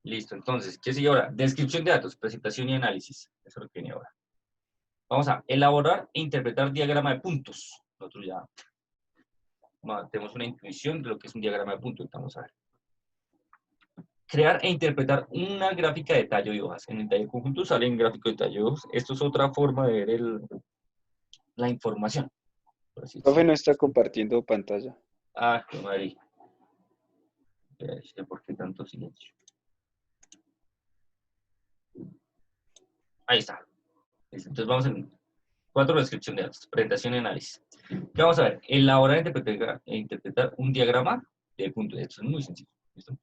Listo, entonces, ¿qué sigue ahora? Descripción de datos, presentación y análisis. Eso es lo que viene ahora. Vamos a elaborar e interpretar diagrama de puntos. Nosotros ya tenemos una intuición de lo que es un diagrama de puntos. Vamos a ver. Crear e interpretar una gráfica de tallo y hojas. En el tallo conjunto sale un gráfico de tallo y hojas. Esto es otra forma de ver la información. Por así Profe decirlo. no está compartiendo pantalla. Ah, qué madre. ¿Por qué tanto silencio? Ahí está. Listo. Entonces vamos en 4, descripción de datos, presentación y análisis. ¿Qué vamos a ver? Elaborar e interpretar un diagrama de puntos. Esto es muy sencillo. ¿Listo?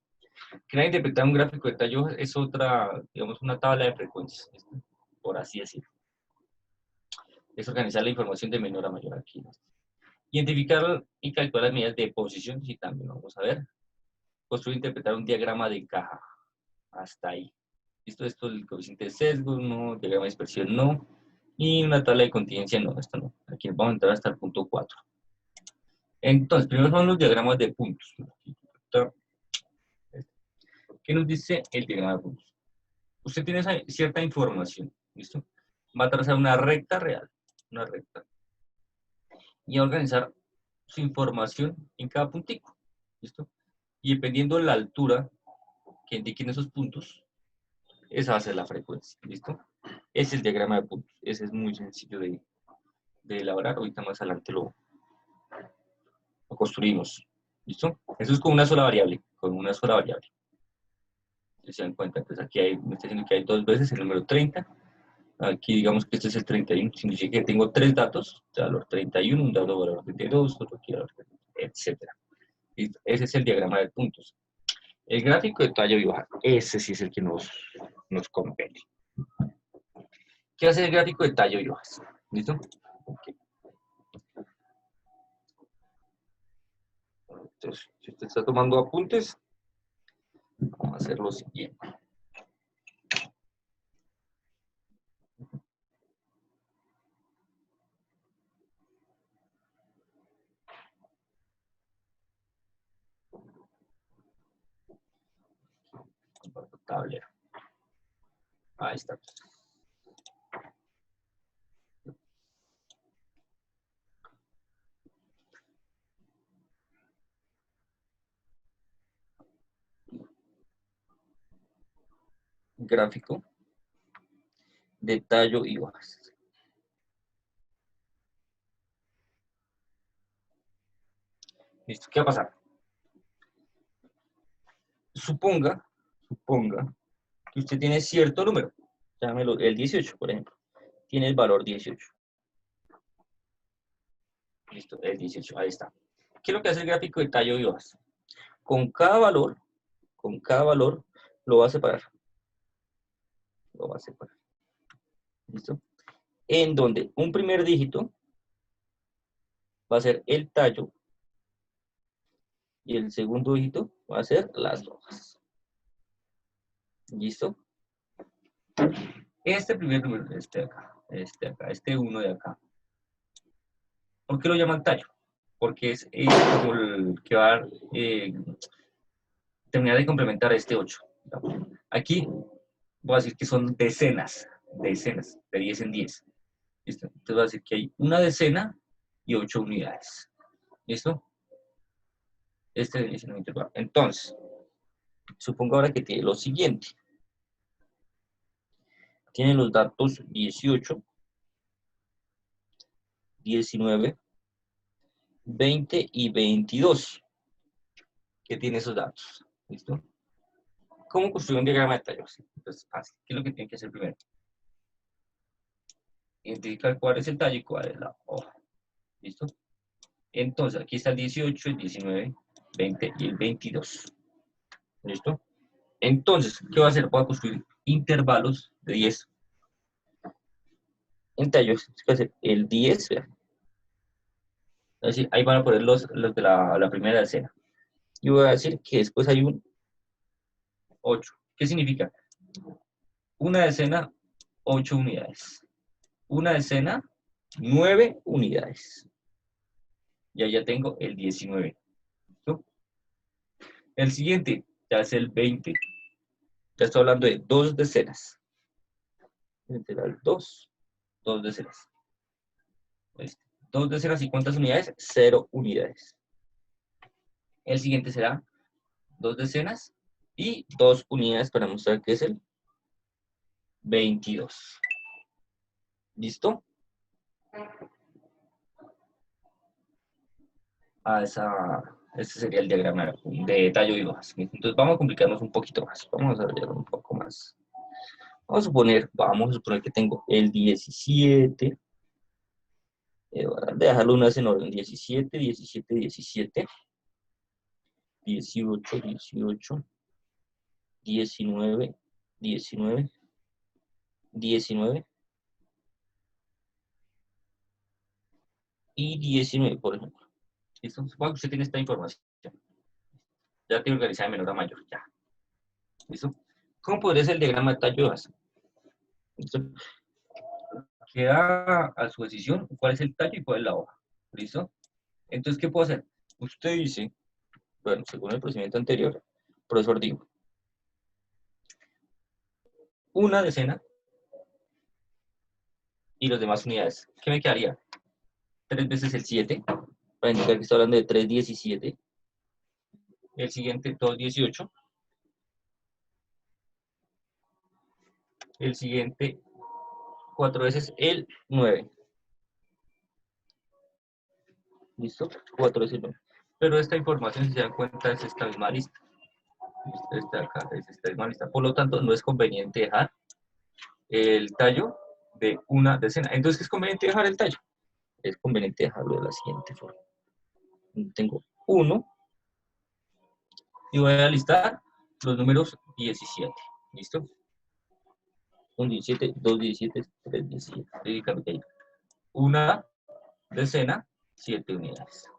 Crear e interpretar un gráfico de tallo es otra, digamos, una tabla de frecuencias, ¿listo? Por así decirlo. Es organizar la información de menor a mayor aquí. ¿No? Identificar y calcular las medidas de posición, sí, también vamos a ver. Construir e interpretar un diagrama de caja. Hasta ahí. ¿Listo? Esto es el coeficiente de sesgo, no, diagrama de dispersión, no. Y una tabla de contingencia, no, esto no. Aquí vamos a entrar hasta el punto 4. Entonces, primero son los diagramas de puntos. ¿Qué nos dice el diagrama de puntos? Usted tiene cierta información, ¿listo? Va a trazar una recta real, una recta. Y a organizar su información en cada puntico, ¿listo? Y dependiendo de la altura que indiquen esos puntos, esa va a ser la frecuencia, ¿listo? Ese es el diagrama de puntos. Ese es muy sencillo de elaborar. Ahorita más adelante lo construimos, ¿listo? Eso es con una sola variable, con una sola variable. Si se dan cuenta, pues aquí me está diciendo que hay 2 veces el número 30. Aquí digamos que este es el 31, significa que tengo 3 datos, valor 31, un dado valor 32, otro aquí valor 32, etc. Ese es el diagrama de puntos. El gráfico de tallo y hoja, ese sí es el que nos compete. ¿Qué hace el gráfico de tallo y hojas? ¿Listo? Okay. Entonces, si usted está tomando apuntes, vamos a hacer lo siguiente. Comparto tablero. Ahí está. Gráfico de tallo y hojas. ¿Listo? ¿Qué va a pasar? Suponga que usted tiene cierto número, llámelo el 18, por ejemplo. Tiene el valor 18. Listo, el 18, ahí está. ¿Qué es lo que hace el gráfico de tallo y hojas? Con cada valor, lo va a separar. Lo va a separar. ¿Listo? En donde un primer dígito va a ser el tallo y el segundo dígito va a ser las hojas. ¿Listo? Este primer número, este 1 de acá. ¿Por qué lo llaman tallo? Porque es como el que va a terminar de complementar este 8. Aquí voy a decir que son decenas, de 10 en 10. ¿Listo? Entonces voy a decir que hay una decena y 8 unidades. ¿Listo? Este es el intervalo. Entonces, supongo ahora que tiene lo siguiente. Tiene los datos 18, 19, 20 y 22. ¿Qué tiene esos datos? ¿Listo? ¿Cómo construir un diagrama de tallos? Entonces, fácil. ¿Qué es lo que tiene que hacer primero? Identificar cuál es el tallo y cuál es la hoja. ¿Listo? Entonces, aquí está el 18, el 19, 20 y el 22. ¿Listo? Entonces, ¿qué voy a hacer? Voy a construir intervalos de 10. En tallos, ¿qué voy a hacer? El 10, vean. Así, ahí van a poner los de la primera decena. Y voy a decir que después hay un 8. ¿Qué significa? Una decena, 8 unidades. Una decena, 9 unidades. Y ahí ya tengo el 19. ¿Listo? El siguiente ya es el 20. Ya estoy hablando de 2 decenas. Literal, 2 decenas. ¿Listo? 2 decenas y ¿cuántas unidades? 0 unidades. El siguiente será 2 decenas y 2 unidades para mostrar que es el 22. ¿Listo? Este sería el diagrama de tallo y hojas. Entonces vamos a complicarnos un poquito más. Vamos a desarrollar un poco más. Vamos a suponer que tengo el 17. Voy a dejarlo una vez en orden. 17, 17, 17. 18, 18. 19, 19. 19. Y 19, por ejemplo. ¿Listo? Supongo que usted tiene esta información. Ya tiene organizada de menor a mayor. Ya. ¿Listo? ¿Cómo podría ser el diagrama de tallo y hojas? ¿Listo? Queda a su decisión cuál es el tallo y cuál es la hoja. ¿Listo? Entonces, ¿qué puedo hacer? Usted dice, bueno, según el procedimiento anterior, profesor digo, una decena y las demás unidades. ¿Qué me quedaría? 3 veces el 7, para indicar que estoy hablando de 3, 17. El siguiente, 2, 18. El siguiente, 4 veces el 9. ¿Listo? 4 veces el 9. Pero esta información, si se dan cuenta, es esta misma lista. Esta de acá es esta misma lista. Por lo tanto, no es conveniente dejar el tallo de una decena. Entonces, ¿qué es conveniente dejar el tallo? Es conveniente dejarlo de la siguiente forma. Tengo 1 y voy a listar los números 17. ¿Listo? 1, 17, 2, 17, 3, 17. Una decena, 7 unidades.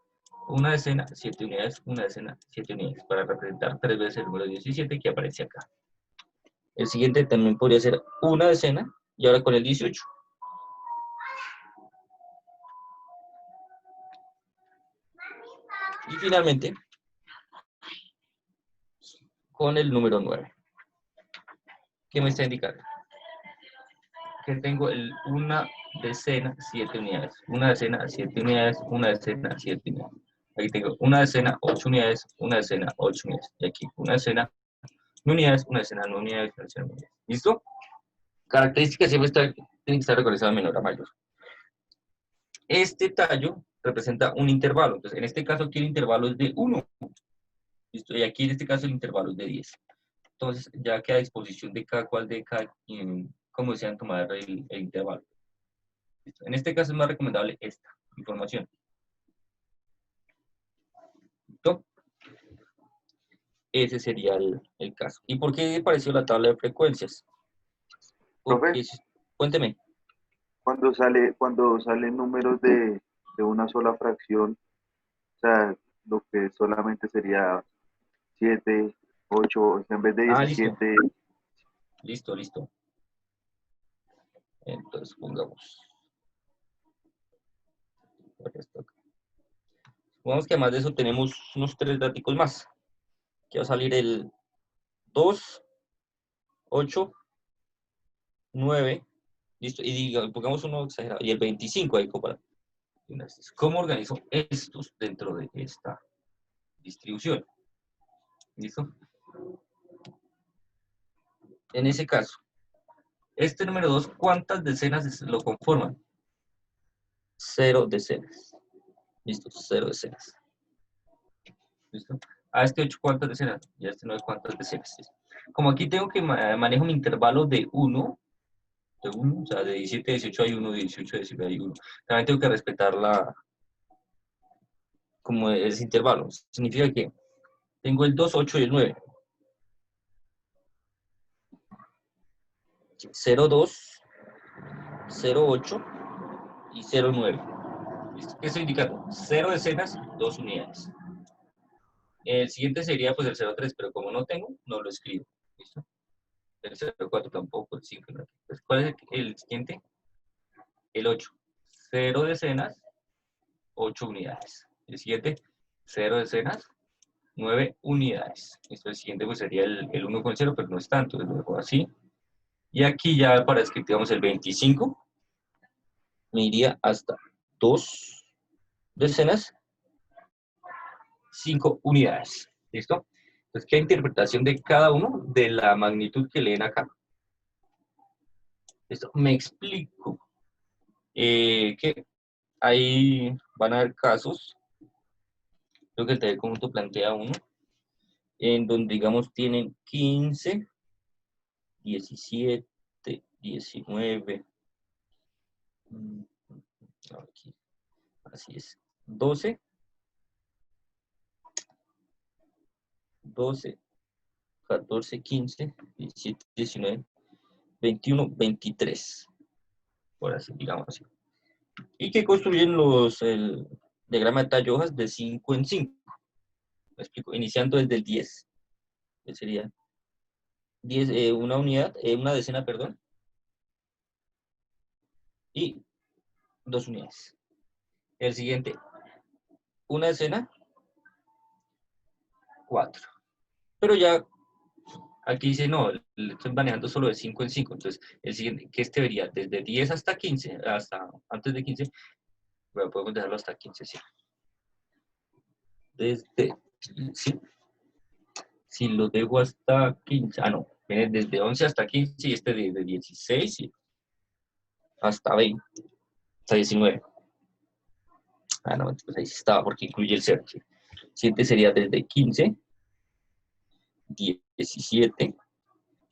Una decena, 7 unidades. Una decena, 7 unidades. Para representar 3 veces el número 17 que aparece acá. El siguiente también podría ser una decena y ahora con el 18. Y finalmente, con el número 9. ¿Qué me está indicando? Que tengo una decena, 7 unidades. Una decena, 7 unidades. Una decena, 7 unidades. Aquí tengo una decena, 8 unidades. Una decena, 8 unidades. Y aquí una decena, 9 unidades. Una decena, 9 unidades. Una decena, 9 unidades. ¿Listo? Características siempre tienen que estar organizadas de menor a mayor. Este tallo representa un intervalo. Entonces, en este caso aquí el intervalo es de 1. ¿Listo? Y aquí en este caso el intervalo es de 10. Entonces, ya queda a disposición de cada cual de cada cómo desean tomar el intervalo. ¿Listo? En este caso es más recomendable esta información. ¿Listo? Ese sería el caso. ¿Y por qué pareció la tabla de frecuencias? Profe, Porque, cuénteme. cuando salen números de una sola fracción, o sea, lo que solamente sería 7, 8, o sea, en vez de Ah, listo. 17, Listo, listo. Entonces, pongamos. Supongamos que además de eso tenemos unos 3 datos más. Que va a salir el 2, 8, 9, listo, y pongamos uno exagerado, y el 25 ahí comparado. ¿Cómo organizo estos dentro de esta distribución? ¿Listo? En ese caso, este número 2, ¿cuántas decenas lo conforman? 0 decenas. ¿Listo? 0 decenas. ¿Listo? A este 8, ¿cuántas decenas? Y a este 9, ¿cuántas decenas? Como aquí tengo que manejo un intervalo de 1, o sea, de 17 a 18 hay 1, de 18 a 19 hay 1. También tengo que respetar como ese intervalo. Significa que tengo el 2, 8 y el 9. 0, 2, 0, 8 y 0, 9. ¿Qué estoy indicando? 0 decenas, 2 unidades. El siguiente sería pues el 0, 3, pero como no tengo, no lo escribo. ¿Listo? El 0, 4 tampoco, el 5 no. Entonces, ¿cuál es el siguiente? El 8. 0 decenas, 8 unidades. El siguiente, 0 decenas, 9 unidades. Esto el siguiente pues sería el 1,0, pero no es tanto, entonces lo dejo así. Y aquí ya para escribir, digamos, el 25, me iría hasta 2 decenas, 5 unidades. ¿Listo? Entonces, ¿qué interpretación de cada uno de la magnitud que leen acá? Esto me explico. Que ahí van a haber casos, creo que el taller conjunto plantea uno, en donde, digamos, tienen 15, 17, 19, aquí, así es, 12, 12, 14, 15, 17, 19, 21, 23, por así, digamos así. Y que construyen el diagrama de tallo hojas de 5 en 5. Me explico, iniciando desde el 10, que sería 10, una unidad, una decena, perdón, y 2 unidades. El siguiente, una decena, 4. Pero ya aquí dice, no, estoy manejando solo de 5 en 5. Entonces, el siguiente, que este vería desde 10 hasta 15, hasta antes de 15, bueno, podemos dejarlo hasta 15, sí. Desde, sí, si lo dejo hasta 15, no, viene desde 11 hasta 15 y este desde 16 hasta 20, hasta 19. No, pues ahí sí estaba porque incluye el 0. ¿Sí? Siguiente sería desde 15, 17,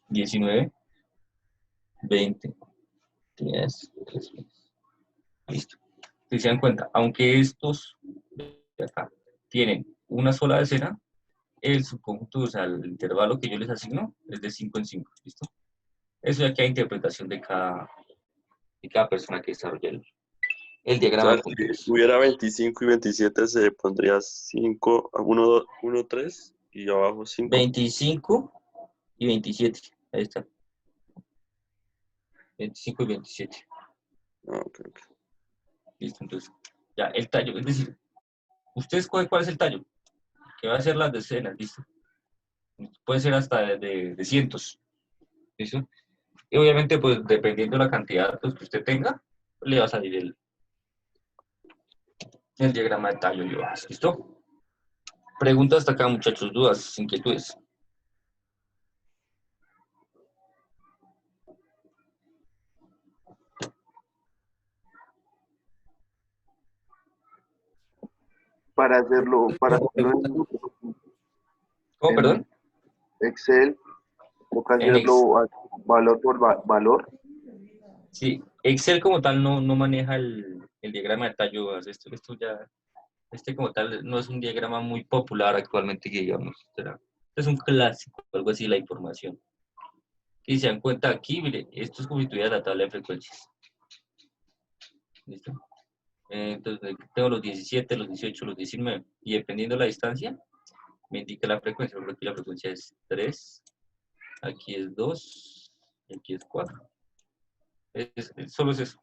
19, 20, 10, 13. Listo. Si se dan cuenta, aunque estos de acá tienen una sola decena, el subconjunto, o sea, el intervalo que yo les asigno es de 5 en 5. ¿Listo? Eso ya queda interpretación de cada persona que desarrolla el O diagrama sea, de si puntos. hubiera 25 y 27 se pondría 5, 1, 1, 3 y abajo 5. 25 y 27. Ahí está. 25 y 27. Ah, ok, ok. Listo, entonces. Ya, el tallo. Es decir, usted escoge cuál es el tallo. Que va a ser las decenas, ¿listo? Puede ser hasta de cientos. ¿Listo? Y obviamente, pues, dependiendo de la cantidad de datos que usted tenga, le va a salir el diagrama de tallo y hojas. ¿Listo? Preguntas hasta acá, muchachos, dudas, inquietudes. Para hacerlo ¿Cómo, en perdón? Excel, toca En Excel. hacerlo valor por valor. Sí, Excel como tal no maneja el diagrama de tallo. Esto ya, como tal no es un diagrama muy popular actualmente, que digamos. Es un clásico, algo así, la información. Y se dan cuenta aquí, mire, esto es como si tuviera la tabla de frecuencias. ¿Listo? Entonces, tengo los 17, los 18, los 19. Y dependiendo de la distancia, me indica la frecuencia. Por ejemplo, aquí la frecuencia es 3, aquí es 2, y aquí es 4. Solo es eso.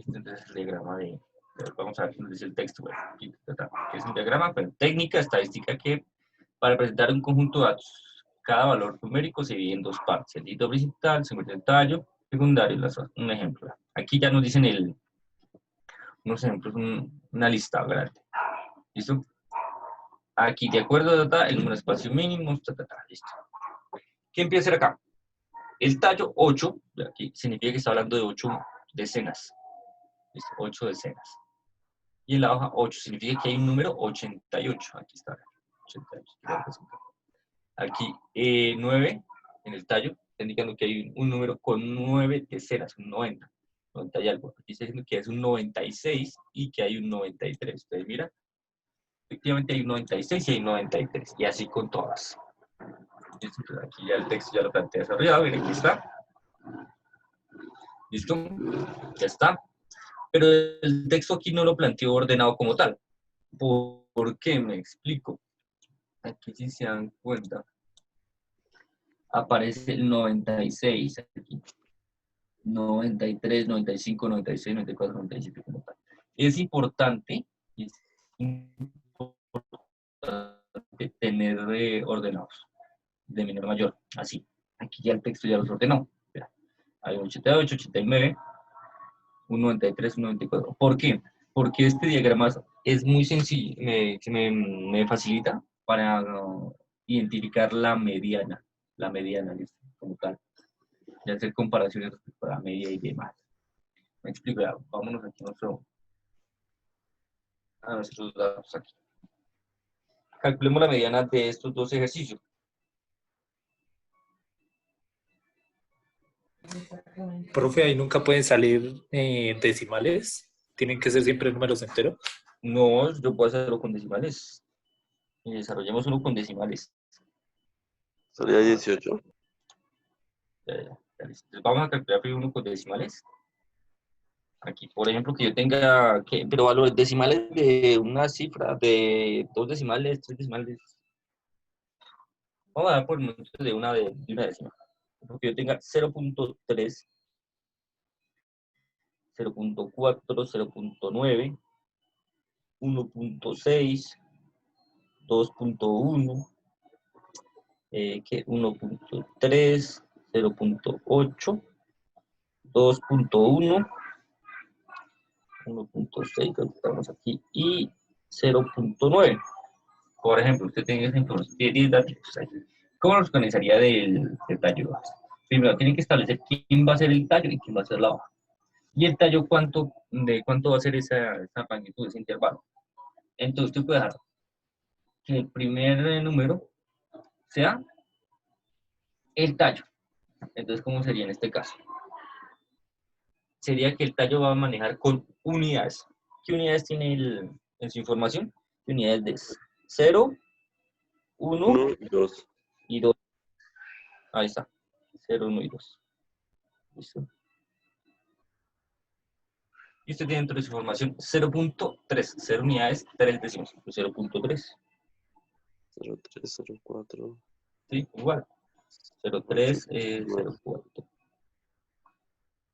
Entonces, el diagrama vamos a ver qué nos dice el texto. Bueno, aquí es un diagrama, pero técnica estadística que para presentar un conjunto de datos, cada valor numérico se divide en dos partes. El dígito principal, se encuentra el tallo, secundario, un ejemplo. Aquí ya nos dicen unos ejemplos, una lista grande. ¿Listo? Aquí, de acuerdo a el número de espacios mínimos, listo. ¿Qué empieza a hacer acá? El tallo 8, aquí significa que está hablando de 8 decenas. ¿Listo? 8 decenas. Y en la hoja 8 significa que hay un número 88. Aquí está. 88. Aquí 9 en el tallo, está indicando que hay un número con 9 decenas, un 90. 90 y algo. Aquí está diciendo que es un 96 y que hay un 93. Entonces, mira, efectivamente hay un 96 y hay un 93. Y así con todas. Aquí ya el texto ya lo plantea desarrollado. Miren, aquí está. ¿Listo? Ya está. Pero el texto aquí no lo planteo ordenado como tal. ¿Por qué? Me explico. Aquí si se dan cuenta, aparece el 96 aquí. 93, 95, 96, 94, 97 como tal. Es importante tener ordenados de menor a mayor, así. Aquí ya el texto ya los ordenó. Hay un 88, 89, un 93, un 94. ¿Por qué? Porque este diagrama es muy sencillo, me facilita para identificar la mediana, ¿listo? Como tal, y hacer comparaciones respecto a la media y demás. Me explico, ya, vámonos aquí a nuestros datos aquí. Calculemos la mediana de estos dos ejercicios. Profe, ahí nunca pueden salir decimales. Tienen que ser siempre números enteros. No, yo puedo hacerlo con decimales. Y desarrollemos uno con decimales. Sería 18. Entonces, vamos a calcular primero uno con decimales. Aquí, por ejemplo, que yo tenga, pero valores decimales de una cifra, de 2 decimales, 3 decimales. Vamos a dar por el momento de una décima. Porque yo tenga 0.3, 0.4, 0.9, 1.6, 2.1, 1.3, 0.8, 2.1, 1.6, creo que estamos aquí, y 0.9. Por ejemplo, usted tiene esa información, tiene 10 datos. ¿Cómo los organizaría del tallo? Primero, tienen que establecer quién va a ser el tallo y quién va a ser la hoja. Y el tallo, cuánto va a ser esa magnitud, ese intervalo. Entonces, usted puede dejar que el primer número sea el tallo. Entonces, ¿cómo sería en este caso? Sería que el tallo va a manejar con unidades. ¿Qué unidades tiene en su información? Unidades de 0, 1 1 y 2. y 2. Ahí está. 0, 1 y 2. ¿Listo? Y usted tiene dentro de su información 0.3, 0 unidades, 3 décimos. 0.3. 03, 04. Sí, igual. 0.3, 0.4.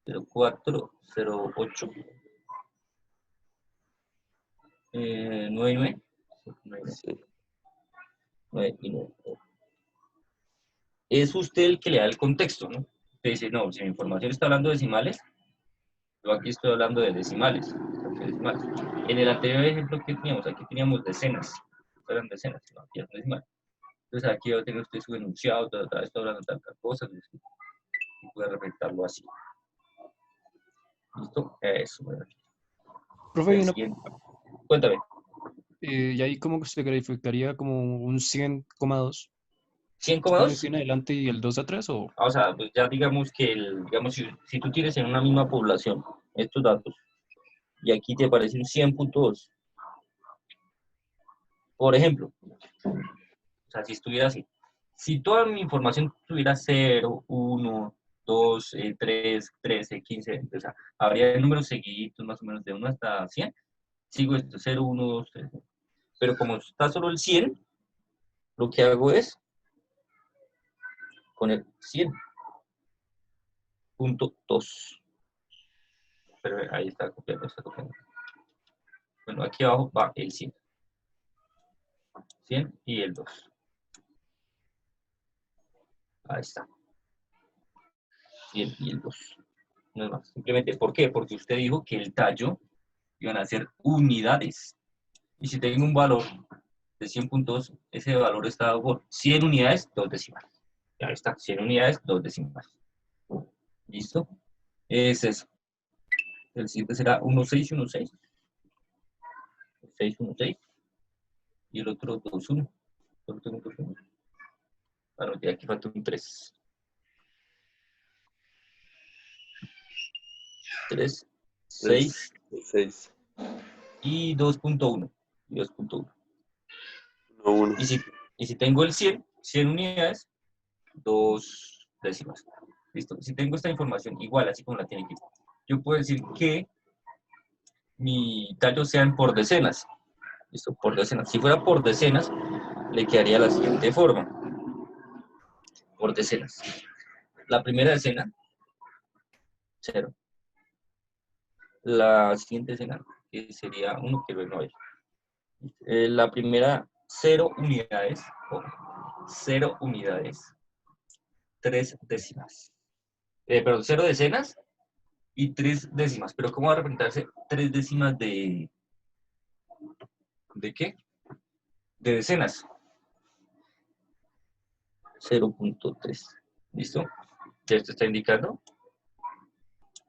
0.4, 0.8. 9 y 9. 9 Sí. y 9. Es usted el que le da el contexto, ¿no? Usted dice, no, si mi información está hablando de decimales, yo aquí estoy hablando de decimales. En el anterior ejemplo que teníamos, aquí teníamos decenas. Eran decenas, no, aquí es decimal. Entonces aquí va a tener usted su enunciado, está hablando de tal cosa, y puede representarlo así. ¿Listo? Eso. Profe, hay una, Cuéntame. y ahí como que se calificaría como un 100,2. 100,2. ¿100 adelante y el 2 atrás o...? O sea, pues ya digamos que, digamos, si tú tienes en una misma población estos datos, y aquí te aparece un 100.2, por ejemplo, o sea, si estuviera así, si toda mi información tuviera 0, 1, 2, 3, 13, 15, o sea, habría números seguiditos más o menos de 1 hasta 100, sigo esto, 0, 1, 2, 3, pero como está solo el 100, lo que hago es poner 100.2, pero ahí está copiando, Bueno, aquí abajo va el 100 y el 2. Ahí está. 100 y el 2. No es más. Simplemente, ¿por qué? Porque usted dijo que el tallo iban a ser unidades. Y si tengo un valor de 100 puntos, ese valor está dado por 100 unidades, 2 decimales. Ya está, 100 unidades, 2 decimales. ¿Listo? Es eso. El siguiente será 1616. 616. Y el otro 21. Solo tengo 21. Bueno, ya aquí falta un 3. 3, 6 6. y 2.1. Y 2.1. 1. Y si tengo el 100 unidades, 2 décimas. ¿Listo? Si tengo esta información igual, así como la tiene aquí, yo puedo decir que mi tallo sean por decenas. ¿Listo? Por decenas. Si fuera por decenas, le quedaría la siguiente forma. Por decenas. La primera decena, 0. La siguiente decena, que sería 1, que no hay. La primera, 0 unidades. Ojo, 0 unidades. 3 décimas. Perdón, 0 decenas y 3 décimas. Pero ¿cómo va a representarse 3 décimas de qué? De decenas. 0.3. ¿Listo? Ya esto está indicando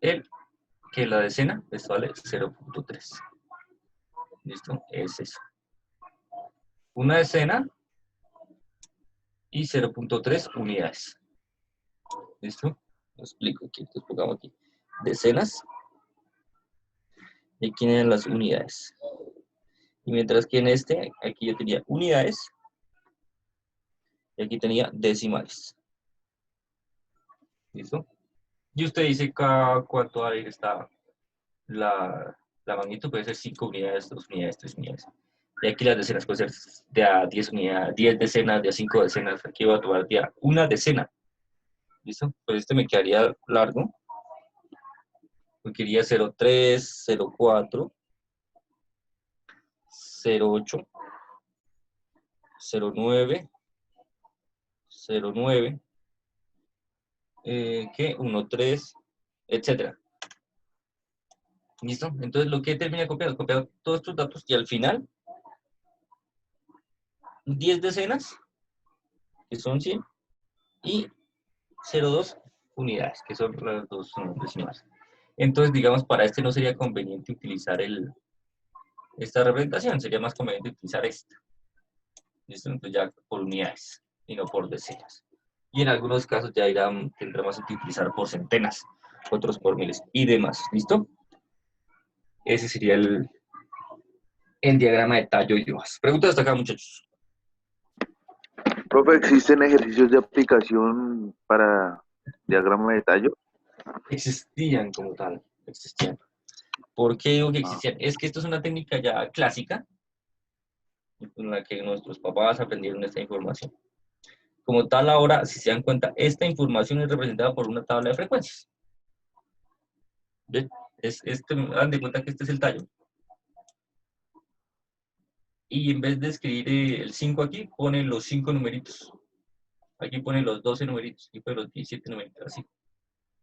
que la decena esto vale 0.3. ¿Listo? Es eso. Una decena y 0.3 unidades. ¿Listo? Lo explico aquí. Entonces pongamos aquí decenas y aquí tienen las unidades. Y mientras que en este, aquí yo tenía unidades y aquí tenía decimales. ¿Listo? Y usted dice cuánto ahí está la magnitud, puede ser 5 unidades, 2 unidades, 3 unidades. Y aquí las decenas puede ser de a 10 unidades, 10 decenas, de a 5 decenas. Aquí voy a tomar de a una decena. ¿Listo? Pues este me quedaría largo. Me quedaría 0.3, 0.4, 0.8, 0.9, 0.9, ¿qué? 1.3, etcétera. ¿Listo? Entonces lo que termina de copiar todos estos datos y al final 10 decenas, que son 100, y 0.2 unidades, que son las dos decimales. Entonces, digamos, para este no sería conveniente utilizar esta representación, sería más conveniente utilizar esta. ¿Listo? Entonces ya por unidades y no por decenas. Y en algunos casos ya tendremos que utilizar por centenas, otros por miles y demás. ¿Listo? Ese sería el diagrama de tallo y hojas. Preguntas hasta acá, muchachos. Profe, ¿existen ejercicios de aplicación para diagrama de tallo? Existían como tal, existían. ¿Por qué digo que existían? Es que esto es una técnica ya clásica, en la que nuestros papás aprendieron esta información. Como tal, ahora, si se dan cuenta, esta información es representada por una tabla de frecuencias. ¿Ven? Dan de cuenta que este es el tallo. Y en vez de escribir el 5 aquí, ponen los 5 numeritos. Aquí ponen los 12 numeritos, aquí ponen los 17 numeritos, así.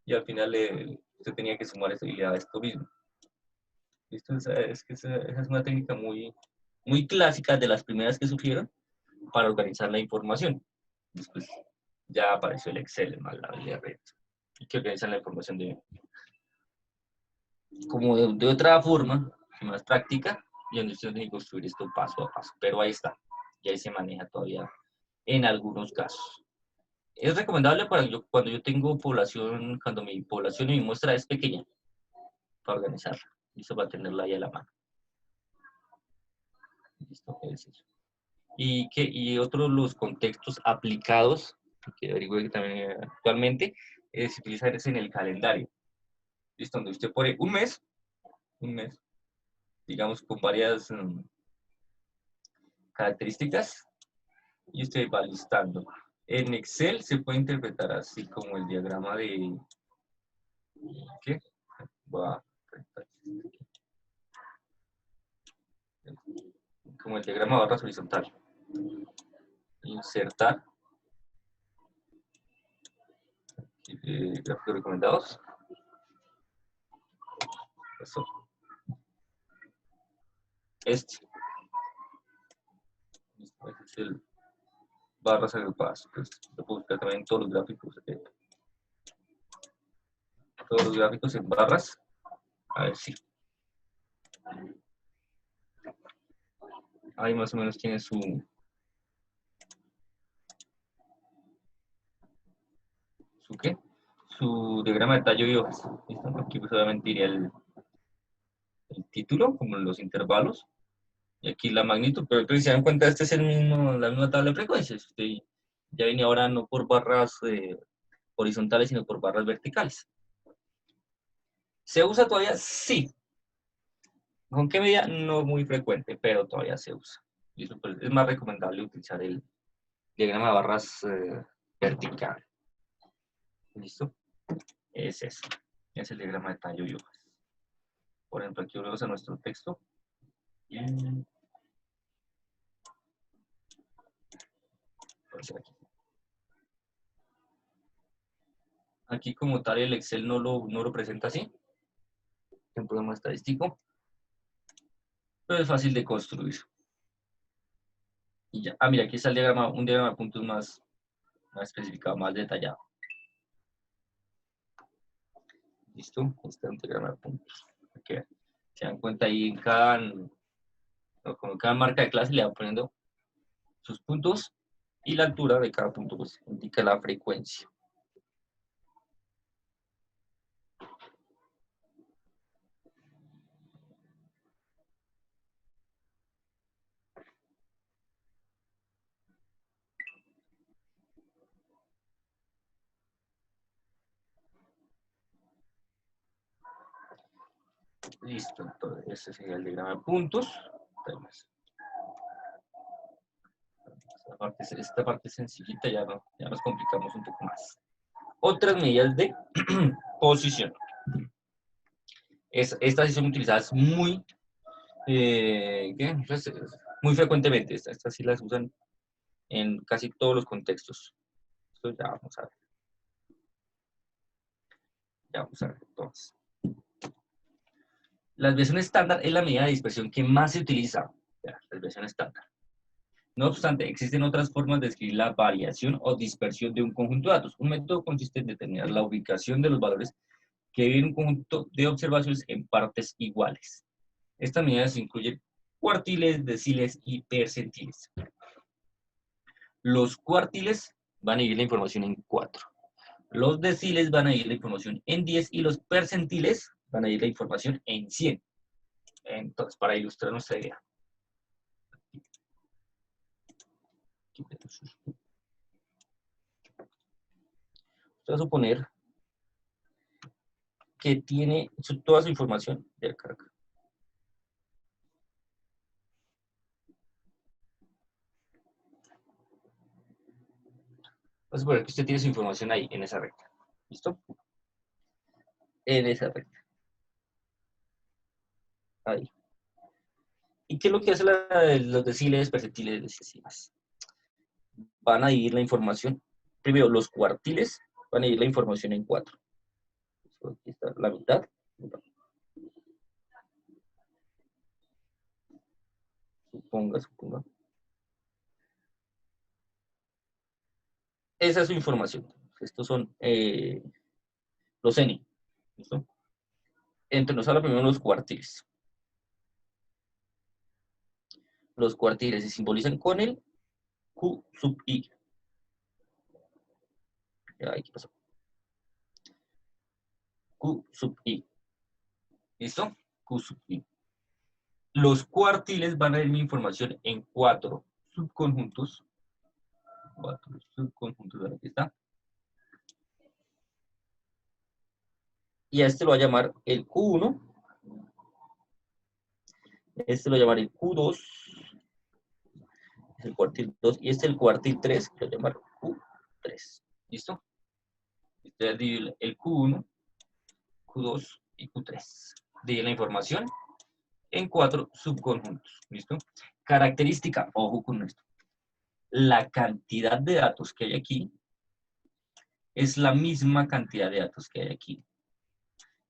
Y al final usted tenía que sumar esto y le daba esto mismo. ¿Listo? Esa es una técnica muy, muy clásica, de las primeras que surgieron para organizar la información. Después ya apareció el Excel, la red, y que organizan la información como de otra forma, más práctica, y donde usted tiene que construir esto paso a paso. Pero ahí está, y ahí se maneja todavía en algunos casos. Es recomendable cuando yo tengo población, cuando mi población y mi muestra es pequeña, para organizarla. Listo, para tenerla ahí a la mano. Listo, es eso. Y otros los contextos aplicados, que averigüe también actualmente, se utiliza en el calendario. Listo, donde usted pone un mes, digamos, con varias características, y usted va listando. En Excel se puede interpretar así como el diagrama de... ¿Qué? Como el diagrama de barras horizontal. Insertar. Gráficos recomendados. Eso. Este es el barras agrupadas. Pues, lo puedo buscar también en todos los gráficos. Todos los gráficos en barras. A ver si. Ahí más o menos tiene su ¿qué? Su diagrama de tallo y hojas. ¿Listo? Aquí pues obviamente iría el título, como los intervalos. Y aquí la magnitud, pero entonces si se dan cuenta, este es la misma tabla de frecuencias. Usted ya viene ahora no por barras horizontales, sino por barras verticales. ¿Se usa todavía? Sí. ¿Con qué medida? No muy frecuente, pero todavía se usa. ¿Listo? Pues es más recomendable utilizar el diagrama de barras vertical. ¿Listo? Es eso. Es el diagrama de tallo y hojas. Por ejemplo, aquí volvemos a nuestro texto. Aquí como tal el Excel no lo presenta así. Es un programa estadístico. Pero es fácil de construir. Y ya. Ah, mira, aquí está el diagrama, un diagrama de puntos más especificado, más detallado. ¿Listo? Este es un diagrama de puntos. Okay. Se dan cuenta ahí en con cada marca de clase le va poniendo sus puntos y la altura de cada punto pues indica la frecuencia. Listo, entonces ese sería el diagrama de puntos. Esta parte es sencillita, ya nos complicamos un poco más. Otras medidas de posición. Estas sí son utilizadas muy frecuentemente. Estas sí las usan en casi todos los contextos. Esto ya vamos a ver. Ya vamos a ver entonces. La desviación estándar es la medida de dispersión que más se utiliza. La desviación estándar. No obstante, existen otras formas de describir la variación o dispersión de un conjunto de datos. Un método consiste en determinar la ubicación de los valores que viven un conjunto de observaciones en partes iguales. Estas medidas incluyen cuartiles, deciles y percentiles. Los cuartiles van a dividir la información en 4. Los deciles van a dividir la información en 10 y los percentiles van a dividir la información en 100. Entonces, para ilustrar nuestra idea. Voy a suponer que tiene toda su información de acá. Voy a suponer que usted tiene su información ahí, en esa recta. ¿Listo? En esa recta. Ahí. ¿Y qué es lo que hace los deciles, percentiles, decimales? Van a dividir la información. Primero, los cuartiles van a dividir la información en 4. Aquí está la mitad. Suponga. Esa es su información. Estos son los N. ¿Listo? Entonces nos habla primero los cuartiles. Los cuartiles se simbolizan con el Q sub I. Ay, ¿qué pasó? Q sub I. ¿Listo? Q sub I. Los cuartiles van a ver mi información en 4 subconjuntos. 4 subconjuntos, aquí está. Y a este lo va a llamar el Q1. Este lo llamaré el Q2. Es el cuartil 2. Y este el cuartil 3, que lo voy a llamar Q3. ¿Listo? Este es el Q1, Q2 y Q3. Divide la información en 4 subconjuntos. ¿Listo? Característica, ojo con esto. La cantidad de datos que hay aquí es la misma cantidad de datos que hay aquí.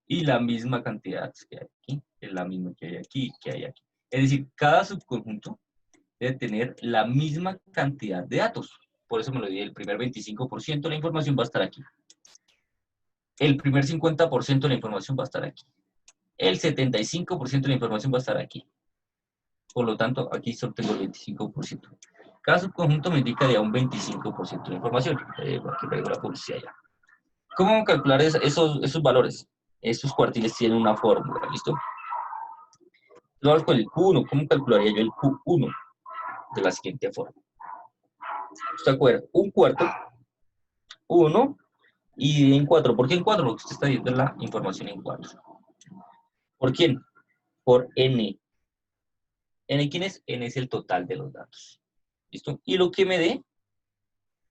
Y la misma cantidad de datos que hay aquí es la misma que hay aquí, que hay aquí. Es decir, cada subconjunto debe tener la misma cantidad de datos. Por eso me lo di, el primer 25% de la información va a estar aquí. El primer 50% de la información va a estar aquí. El 75% de la información va a estar aquí. Por lo tanto, aquí solo tengo el 25%. Cada subconjunto me indica ya un 25% de la información. Aquí traigo la publicidad ya. ¿Cómo calcular esos valores? Estos cuartiles tienen una fórmula, ¿listo? Vamos con el Q1. ¿Cómo calcularía yo el Q1? De la siguiente forma. ¿Usted acuerda? Un cuarto, 1, y divide en 4. ¿Por qué en 4? Porque usted está dividiendo la información en 4. ¿Por quién? Por n. ¿N quién es? N es el total de los datos. ¿Listo? Y lo que me dé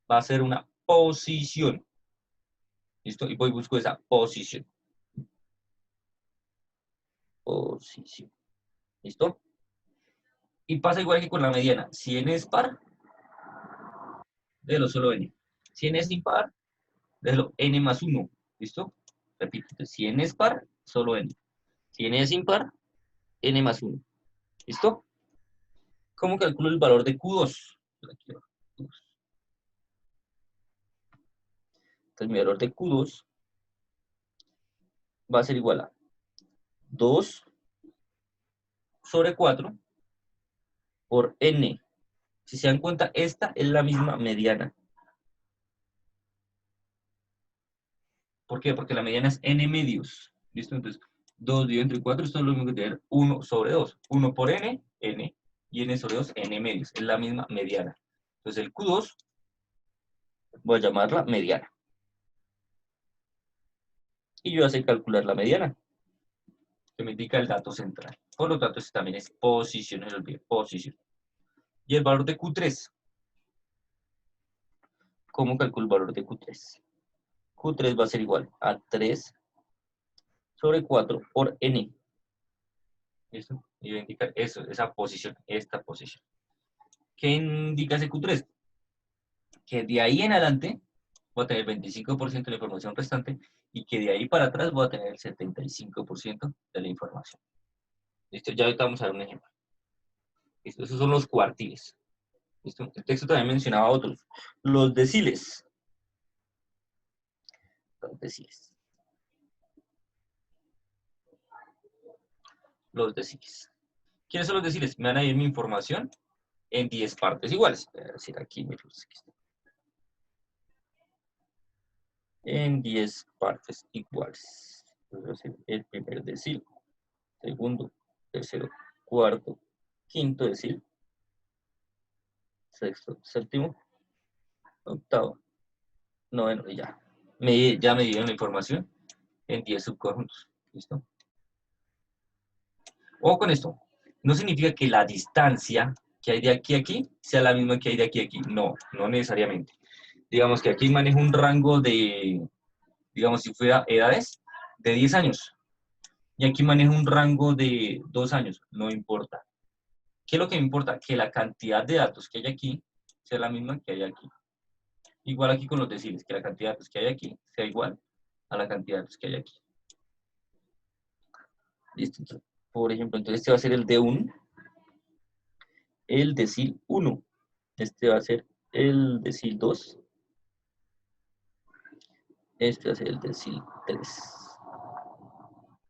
va a ser una posición. ¿Listo? Y voy y busco esa posición. Posición. ¿Listo? Y pasa igual que con la mediana. Si n es par, déjelo solo n. Si n es impar, déjelo n más 1. ¿Listo? Repito, si n es par, solo n. Si n es impar, n más 1. ¿Listo? ¿Cómo calculo el valor de Q2? Entonces mi valor de Q2 va a ser igual a 2 sobre 4 por n. Si se dan cuenta, esta es la misma mediana. ¿Por qué? Porque la mediana es n medios. ¿Listo? Entonces, 2 dividido entre 4, esto es lo mismo que tener 1 sobre 2. 1 por n, n, y n sobre 2, n medios. Es la misma mediana. Entonces, el Q2 voy a llamarla mediana. Y yo ya sé calcular la mediana, que me indica el dato central. Por lo tanto, este también es posición, no se olvide, posición. Y el valor de Q3. ¿Cómo calculo el valor de Q3? Q3 va a ser igual a 3 sobre 4 por n. ¿Listo? Y voy a indicar eso, esa posición, esta posición. ¿Qué indica ese Q3? Que de ahí en adelante voy a tener el 25% de la información restante y que de ahí para atrás voy a tener el 75% de la información. ¿Listo? Ya ahorita vamos a ver un ejemplo. ¿Listo? Esos son los cuartiles. ¿Listo? El texto también mencionaba otros. Los deciles. Los deciles. Los deciles. ¿Quiénes son los deciles? Me van a ir mi información en 10 partes iguales. Voy a decir aquí, en 10 partes iguales. Entonces, el primer decil, segundo, tercero, cuarto, quinto decil, sexto, séptimo, octavo, noveno, y ya. Ya me dieron la información en 10 subconjuntos. ¿Listo? Ojo con esto. No significa que la distancia que hay de aquí a aquí sea la misma que hay de aquí a aquí. No, no necesariamente. Digamos que aquí manejo un rango de, digamos, si fuera edades, de 10 años. Y aquí manejo un rango de 2 años. No importa. ¿Qué es lo que me importa? Que la cantidad de datos que hay aquí sea la misma que hay aquí. Igual aquí con los deciles, que la cantidad de datos que hay aquí sea igual a la cantidad de datos que hay aquí. ¿Listo? Entonces, por ejemplo, entonces este va a ser el D1, el decil 1. Este va a ser el decil 2. Este va a ser el decil 3.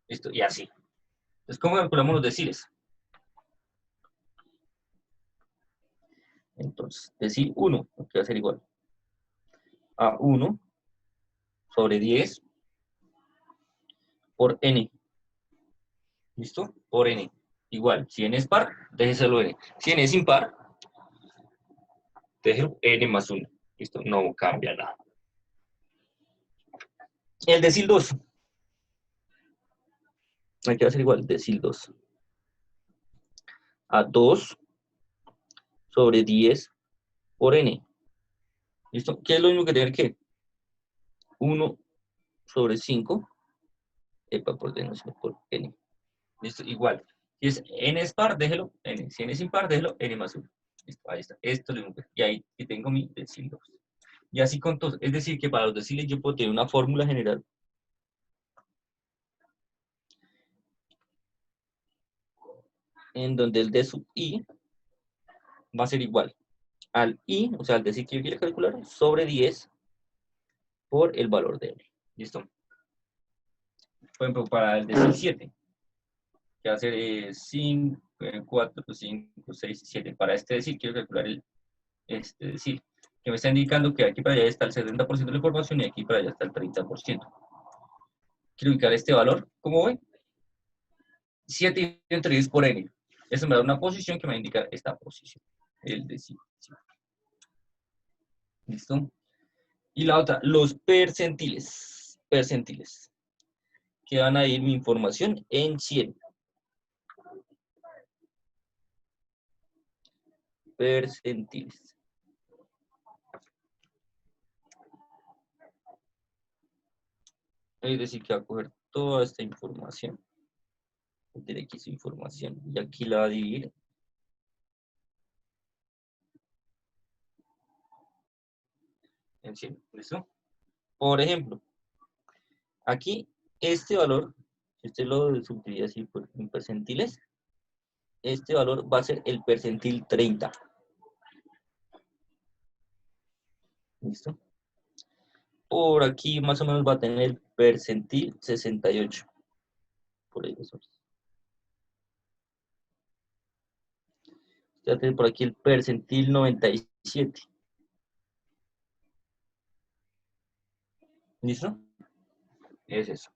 Listo, y así. Entonces, ¿cómo calculamos los deciles? Entonces, decil 1, que va a ser igual a 1 sobre 10 por n. ¿Listo? Por n. Igual, si n es par, déjeselo n. Si n es impar, déjelo n más 1. ¿Listo? No cambia nada. El decil 2. Aquí va a ser igual, decil 2. A 2 sobre 10 por n. ¿Listo? ¿Qué es lo mismo que tener que? 1 sobre 5. Por n, por n. ¿Listo? Igual. Si es n es par, déjelo n. Si n es impar, déjelo n más 1. Listo, ahí está. Esto es lo mismo que. Y ahí tengo mi decil 2. Y así con todos. Es decir, que para los deciles yo puedo tener una fórmula general en donde el d sub i va a ser igual al i, o sea, al decil que yo quiero calcular, sobre 10 por el valor de n. ¿Listo? Por ejemplo, para el decil 7, que va a ser 5, 4, 5, 6, 7. Para este decil quiero calcular este decil, que me está indicando que aquí para allá está el 70% de la información y aquí para allá está el 30%. Quiero ubicar este valor, ¿cómo voy? 7 entre 10 por n. Eso me da una posición que me va a indicar esta posición, el decil. ¿Listo? Y la otra, los percentiles. Percentiles. Que van a ir mi información en 100. Percentiles. Es decir, que va a coger toda esta información. Tiene aquí su información. Y aquí la va a dividir en 100. ¿Listo? Por ejemplo, aquí este valor, si usted lo subdivide así en percentiles, este valor va a ser el percentil 30. ¿Listo? Por aquí más o menos va a tener el percentil 68. Por ahí eso. Va a tener por aquí el percentil 97. ¿Listo? Es eso.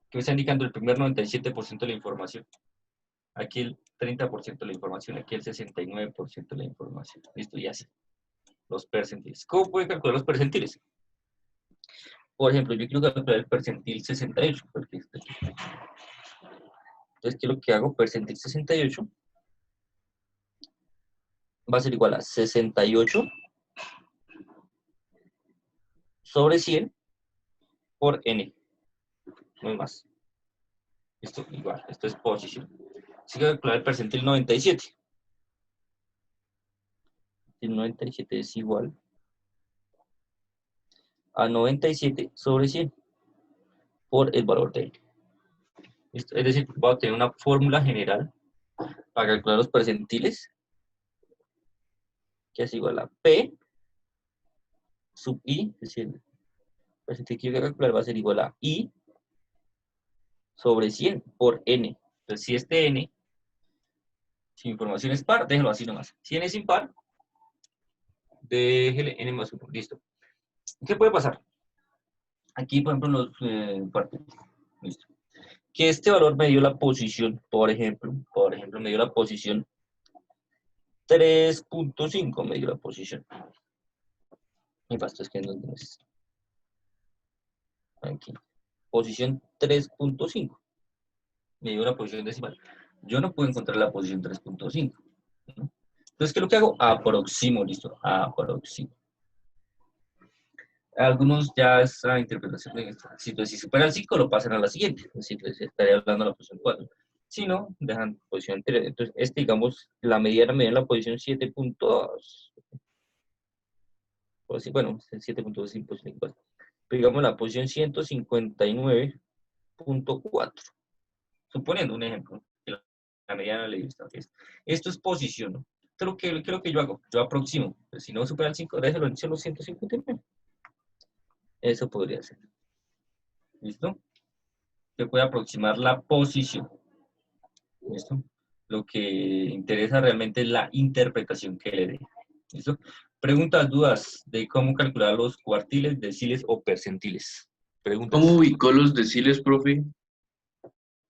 Que me está indicando el primer 97% de la información. Aquí el 30% de la información. Aquí el 69% de la información. Listo, y así. Los percentiles. ¿Cómo pueden calcular los percentiles? Por ejemplo, yo quiero calcular el percentil 68. Porque está aquí. Entonces, ¿qué es lo que hago? Percentil 68 va a ser igual a 68 sobre 100 por n. No hay más. Esto igual. Esto es posición. Así que calcular el percentil 97. El 97 es igual a 97 sobre 100 por el valor de n. ¿Listo? Es decir, voy a tener una fórmula general para calcular los percentiles, que es igual a P sub I, es decir, el percentil que yo voy a calcular va a ser igual a I sobre 100 por N. Entonces, si este N, si mi información es par, déjelo así nomás. Si N es impar, déjele N más 1. Listo. ¿Qué puede pasar? Aquí, por ejemplo, en los cuartiles. Listo. Que este valor me dio la posición, por ejemplo, me dio la posición 3.5, me dio la posición. Mi pasto es que no es. Aquí. Posición 3.5. Me dio la posición decimal. Yo no puedo encontrar la posición 3.5. ¿No? Entonces, ¿qué es lo que hago? Aproximo, listo. Aproximo. Algunos ya esa interpretación de esto. Si supera el 5, lo pasan a la siguiente. Es decir, les estaría hablando de la posición 4. Si no, dejan posición anterior. Entonces, digamos, la mediana me dio en la posición 7.2. Bueno, 7.2 es imposible. Pero digamos la posición 159.4. Suponiendo un ejemplo. Que la mediana le dio esta vez. Esto es posición, ¿no? ¿Qué es lo que yo hago? Yo aproximo. Pues si no supera el 5, déjelo en solo 159. Eso podría ser. ¿Listo? Se puede aproximar la posición. ¿Listo? Lo que interesa realmente es la interpretación que le dé. ¿Listo? Preguntas, dudas de cómo calcular los cuartiles, deciles o percentiles. Preguntas. ¿Cómo ubicó los deciles, profe?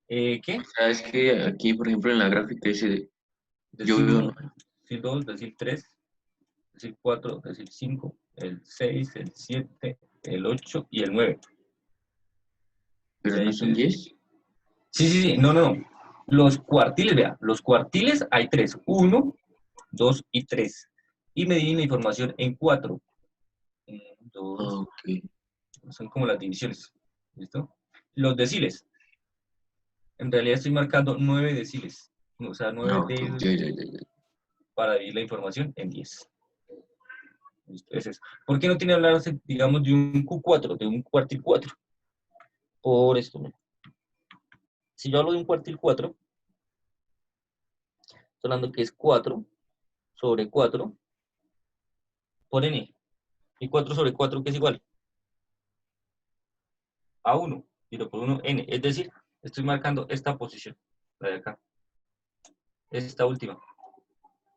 ¿Qué? O sea, es que aquí, por ejemplo, en la gráfica dice, yo Decil veo, 1, decil 2, decil 3, decil 4, decil 5, el 6, el 7, el 8 y el 9. pero ¿Sí? no son 10. Sí. No. Los cuartiles, vea, los cuartiles hay 3. 1, 2 y 3. Y me dividen la información en 4. 1, 2, Ok. son como las divisiones. ¿Listo? Los deciles. En realidad estoy marcando 9 deciles. O sea, 9 No, ok, deciles ya. para dividir la información en 10. ¿Listo? Es eso. ¿Por qué no tiene que hablarse, digamos, de un Q4, de un cuartil 4? Por esto. ¿No? Si yo hablo de un cuartil 4, estoy hablando que es 4 sobre 4 por n. Y 4 sobre 4, ¿qué es igual? A 1. Dividido por 1, n. Es decir, estoy marcando esta posición, la de acá. Esta última.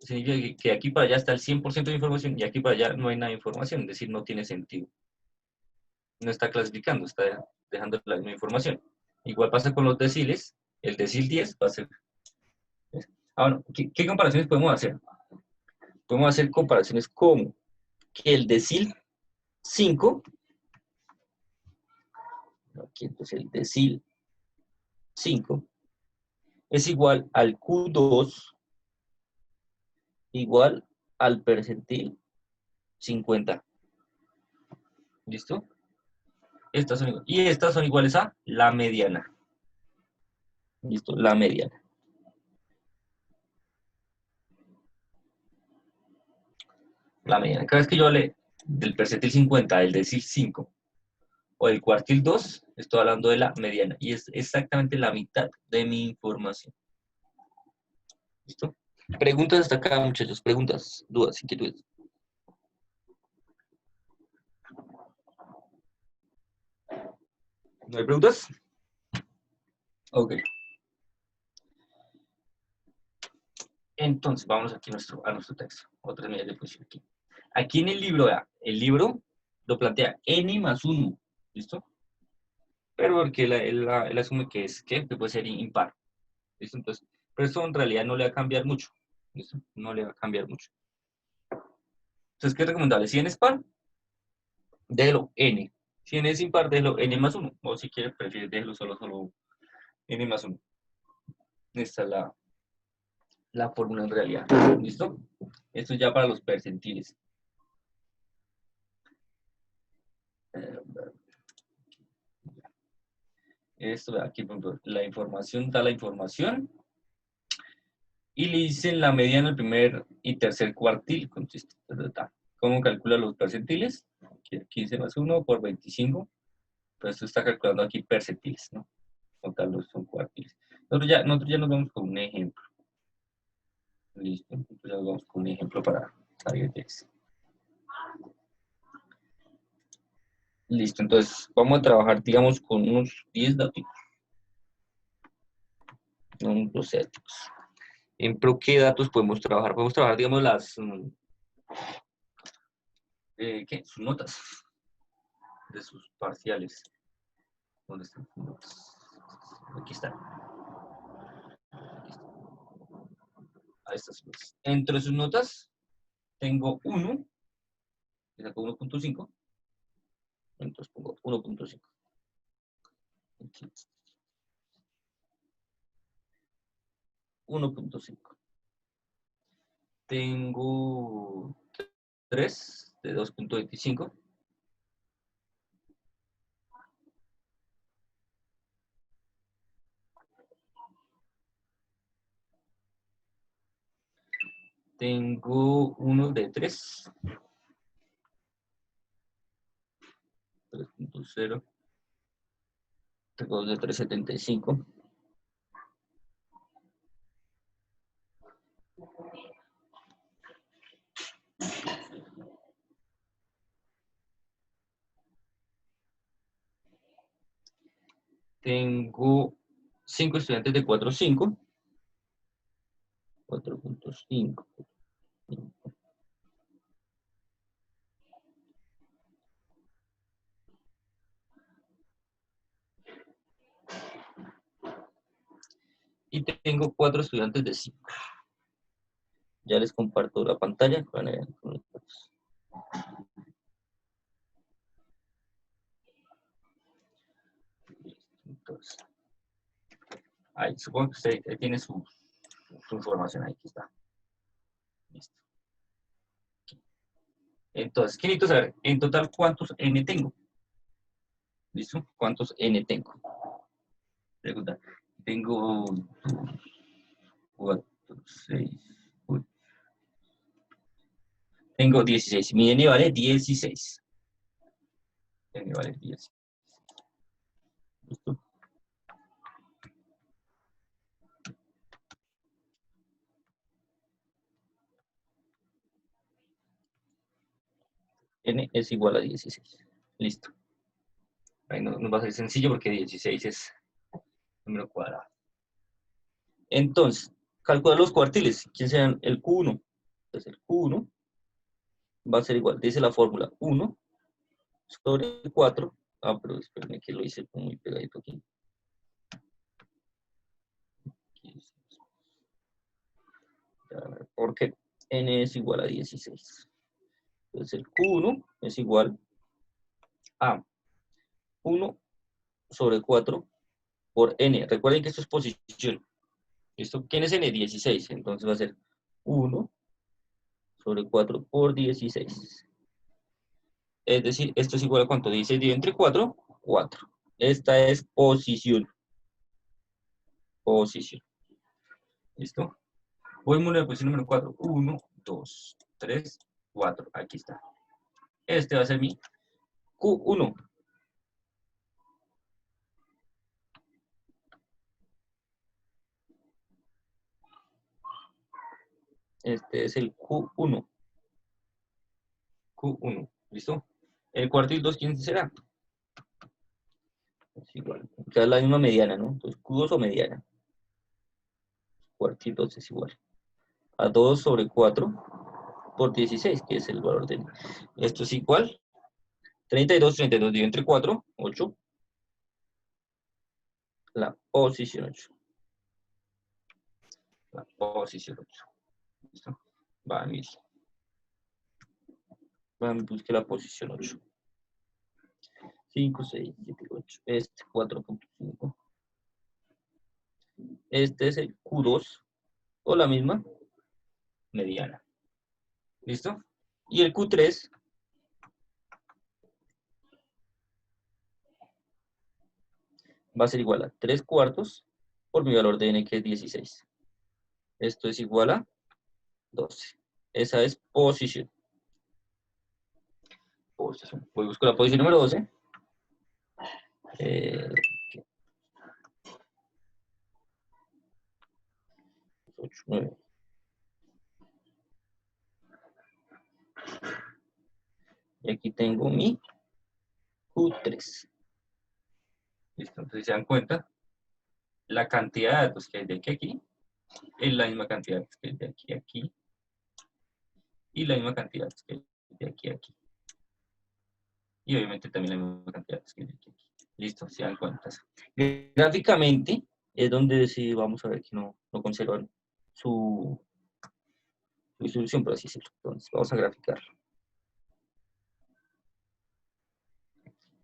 Significa que aquí para allá está el 100% de información y aquí para allá no hay nada de información. Es decir, no tiene sentido. No está clasificando, está dejando la misma información. Igual pasa con los deciles. El decil 10 va a ser... Ahora, ¿qué comparaciones podemos hacer? Podemos hacer comparaciones como que el decil 5 Aquí entonces el decil 5 es igual al Q2 igual al percentil 50. ¿Listo? Y estas son iguales a la mediana. ¿Listo? La mediana. La mediana. Cada vez que yo hable del percentil 50, del decil 5 o del cuartil 2, estoy hablando de la mediana. Y es exactamente la mitad de mi información. ¿Listo? Preguntas hasta acá, muchachos. Preguntas, dudas, inquietudes. ¿No hay preguntas? Ok. Entonces, vamos aquí a nuestro texto. Otras medidas de función aquí. Aquí en el libro, vea, el libro lo plantea n más 1. ¿Listo? Pero porque él asume que puede ser impar. ¿Listo? Entonces, pero eso en realidad no le va a cambiar mucho. ¿Listo? No le va a cambiar mucho. Entonces, ¿qué es recomendable? Si n es par, déjelo n. Si n es impar, déjelo n más 1. O si quiere, prefiere déjelo solo n más 1. Esta es la fórmula en realidad. ¿Listo? Esto es ya para los percentiles. Esto, aquí, por ejemplo, la información da la información. Y le dicen la media en el primer y tercer cuartil. ¿Cómo calcula los percentiles? 15 más 1 por 25. Pues esto está calculando aquí percentiles, ¿no? Contarlos son cuartiles. Nosotros ya nos vamos con un ejemplo. Listo. Entonces ya nos vamos con un ejemplo para salir de eso. Listo. Entonces vamos a trabajar, digamos, con unos 10 datos. Unos 12 datos. ¿En pro qué datos podemos trabajar? Podemos trabajar, digamos, sus notas de sus parciales. ¿Dónde están sus notas? Aquí están. Ahí están sus notas. Entre sus notas tengo 1, que saco 1.5. Entonces pongo 1.5. 1.5. Tengo 3 de 2.25. Tengo 1 de 3. 3.0. Tengo 2 de 3.75. Tengo 5 estudiantes de 4.5. 4.5. Y tengo 4 estudiantes de 5. Ya les comparto la pantalla. Entonces, ahí, supongo que usted tiene su información. Ahí, aquí está. Listo. Entonces, ¿qué necesito saber? En total, ¿cuántos n tengo? ¿Listo? ¿Cuántos n tengo? Pregunta. Tengo 4, 6, 8. Tengo 16. Mi n vale 16. N vale 10. ¿Listo? N es igual a 16. Listo. Ahí no va a ser sencillo porque 16 es número cuadrado. Entonces, calcula los cuartiles. ¿Quién serán? El Q1. Entonces, el Q1 va a ser igual. Dice la fórmula 1 sobre 4. Ah, pero espérenme que lo hice muy pegadito aquí. Porque n es igual a 16. Entonces, el Q1 es igual a 1 sobre 4 por n. Recuerden que esto es posición. ¿Listo? ¿Quién es n? 16. Entonces va a ser 1 sobre 4 por 16. Es decir, esto es igual a ¿cuánto? 16 dividido entre 4, 4. Esta es posición. Posición. ¿Listo? Voy a la posición número 4. 1, 2, 3, 4. Aquí está. Este va a ser mi Q1. Este es el Q1. Q1. ¿Listo? El cuarto y el 2, ¿quién será? Es igual. O sea, es la misma mediana, ¿no? Entonces, Q2 o mediana. Cuarto y 2 es igual a 2 sobre 4 por 16, que es el valor de n. Esto es igual. 32 dividido entre 4, 8. La posición 8. La posición 8. ¿Listo? Va a mil. Va a busque la posición 8. 5, 6, 7, 8. Este 4.5. Este es el Q2 o la misma mediana. ¿Listo? Y el Q3 va a ser igual a 3 cuartos por mi valor de n, que es 16. Esto es igual a 12. Esa es posición. Posición. Voy a buscar la posición número 12. 8, 9. Y aquí tengo mi Q3. Listo, entonces se dan cuenta, la cantidad de datos que hay de aquí a aquí es la misma cantidad que hay de aquí a aquí y la misma cantidad que hay de aquí a aquí. Y obviamente también la misma cantidad que hay de aquí a aquí. Listo, se dan cuenta. Gráficamente es donde sí vamos a ver que no conservan su distribución, por así decirlo. Entonces vamos a graficar.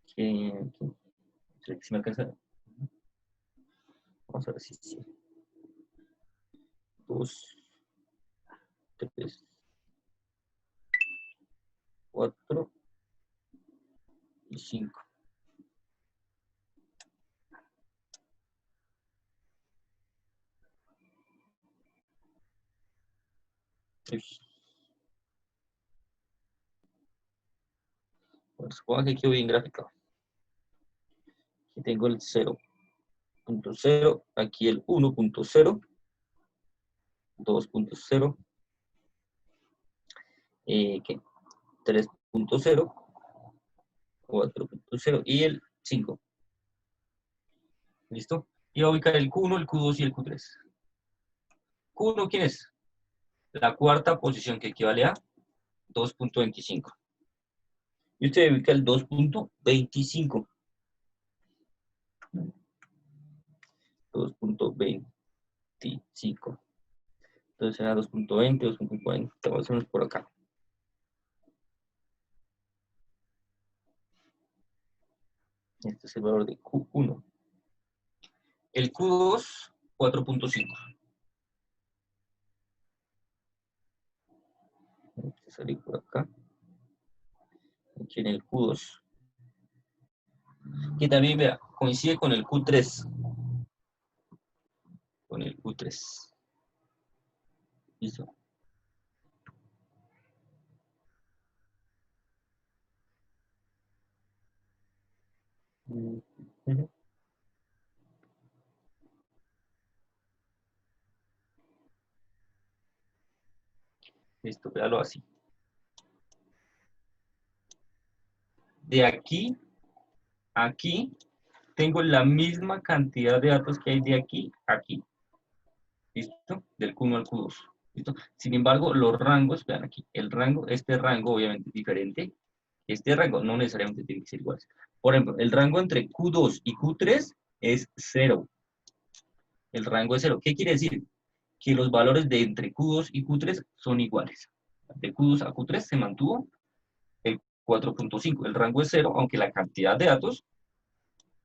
Si me alcanza. Vamos a ver si sí. 2, 3, 4 y 5. Bueno, supongo que quedó bien gráfico. Aquí tengo el 0.0, aquí el 1.0, 2.0, 3.0, 4.0 y el 5. ¿Listo? Y voy a ubicar el Q1, el Q2 y el Q3. Q1, ¿quién es? La cuarta posición, que equivale a 2.25. Y usted ubica el 2.25. 2.25. Entonces será 2.20, 2.40, más o menos por acá. Este es el valor de Q1. El Q2, 4.5. Este sale por acá. Aquí en el Q2. Que también, vea, coincide con el Q3. Con el Q3. Listo. Listo, véalo así. De aquí a aquí tengo la misma cantidad de datos que hay de aquí a aquí. ¿Listo? Del Q1 al Q2. ¿Listo? Sin embargo, los rangos, vean aquí, el rango, este rango obviamente es diferente. Este rango no necesariamente tiene que ser igual. Por ejemplo, el rango entre Q2 y Q3 es 0. El rango es 0. ¿Qué quiere decir? Que los valores de entre Q2 y Q3 son iguales. De Q2 a Q3 se mantuvo el 4.5. El rango es 0, aunque la cantidad de datos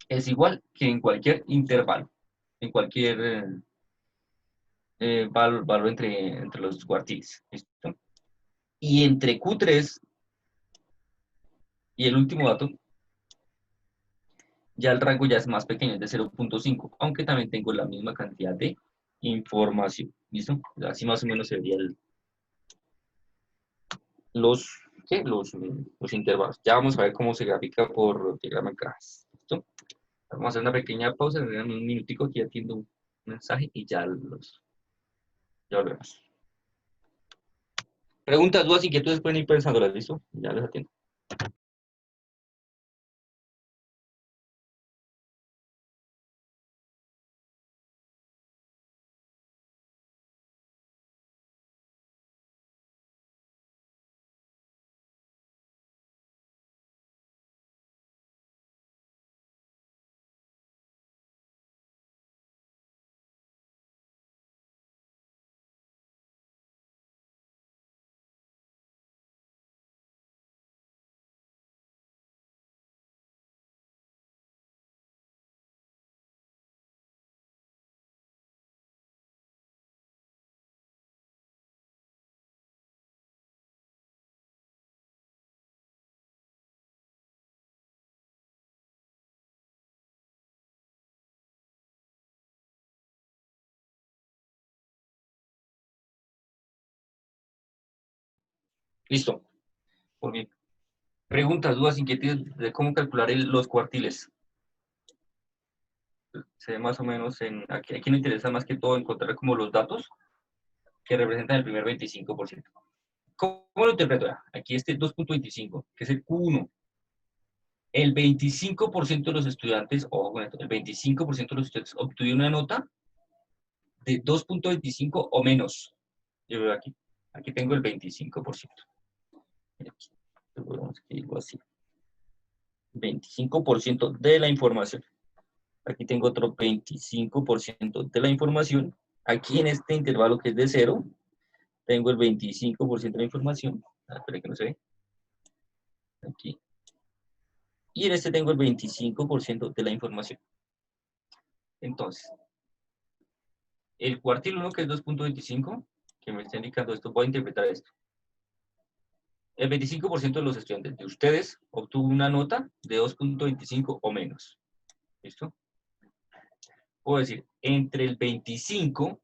es igual que en cualquier intervalo, en cualquier valor entre los cuartiles. ¿Listo? Y entre Q3 y el último dato, ya el rango ya es más pequeño, es de 0.5, aunque también tengo la misma cantidad de información. ¿Listo? Así más o menos se vería los, ¿qué? Los intervalos. Ya vamos a ver cómo se grafica por diagrama de cajas. ¿Listo? Vamos a hacer una pequeña pausa, me dan un minutico que ya atiendo un mensaje y ya volvemos. Preguntas, dudas, inquietudes pueden ir pensándolas, ¿listo? Ya les atiendo. Listo. Muy bien. Preguntas, dudas, inquietudes de cómo calcular los cuartiles. Se ve más o menos aquí nos interesa más que todo encontrar como los datos que representan el primer 25%. ¿Cómo lo interpreto? Aquí este 2.25, que es el Q1. El 25% de los estudiantes, ojo con esto, el 25% de los estudiantes obtuvieron una nota de 2.25 o menos. Yo veo aquí tengo el 25%. Aquí, podemos escribirlo así. 25% de la información. Aquí tengo otro 25% de la información. Aquí en este intervalo que es de 0, tengo el 25% de la información. Espera que no se ve. Aquí. Y en este tengo el 25% de la información. Entonces, el cuartil 1, que es 2.25, que me está indicando esto, voy a interpretar esto. El 25% de los estudiantes de ustedes obtuvo una nota de 2.25 o menos. ¿Listo? Puedo decir, entre el 25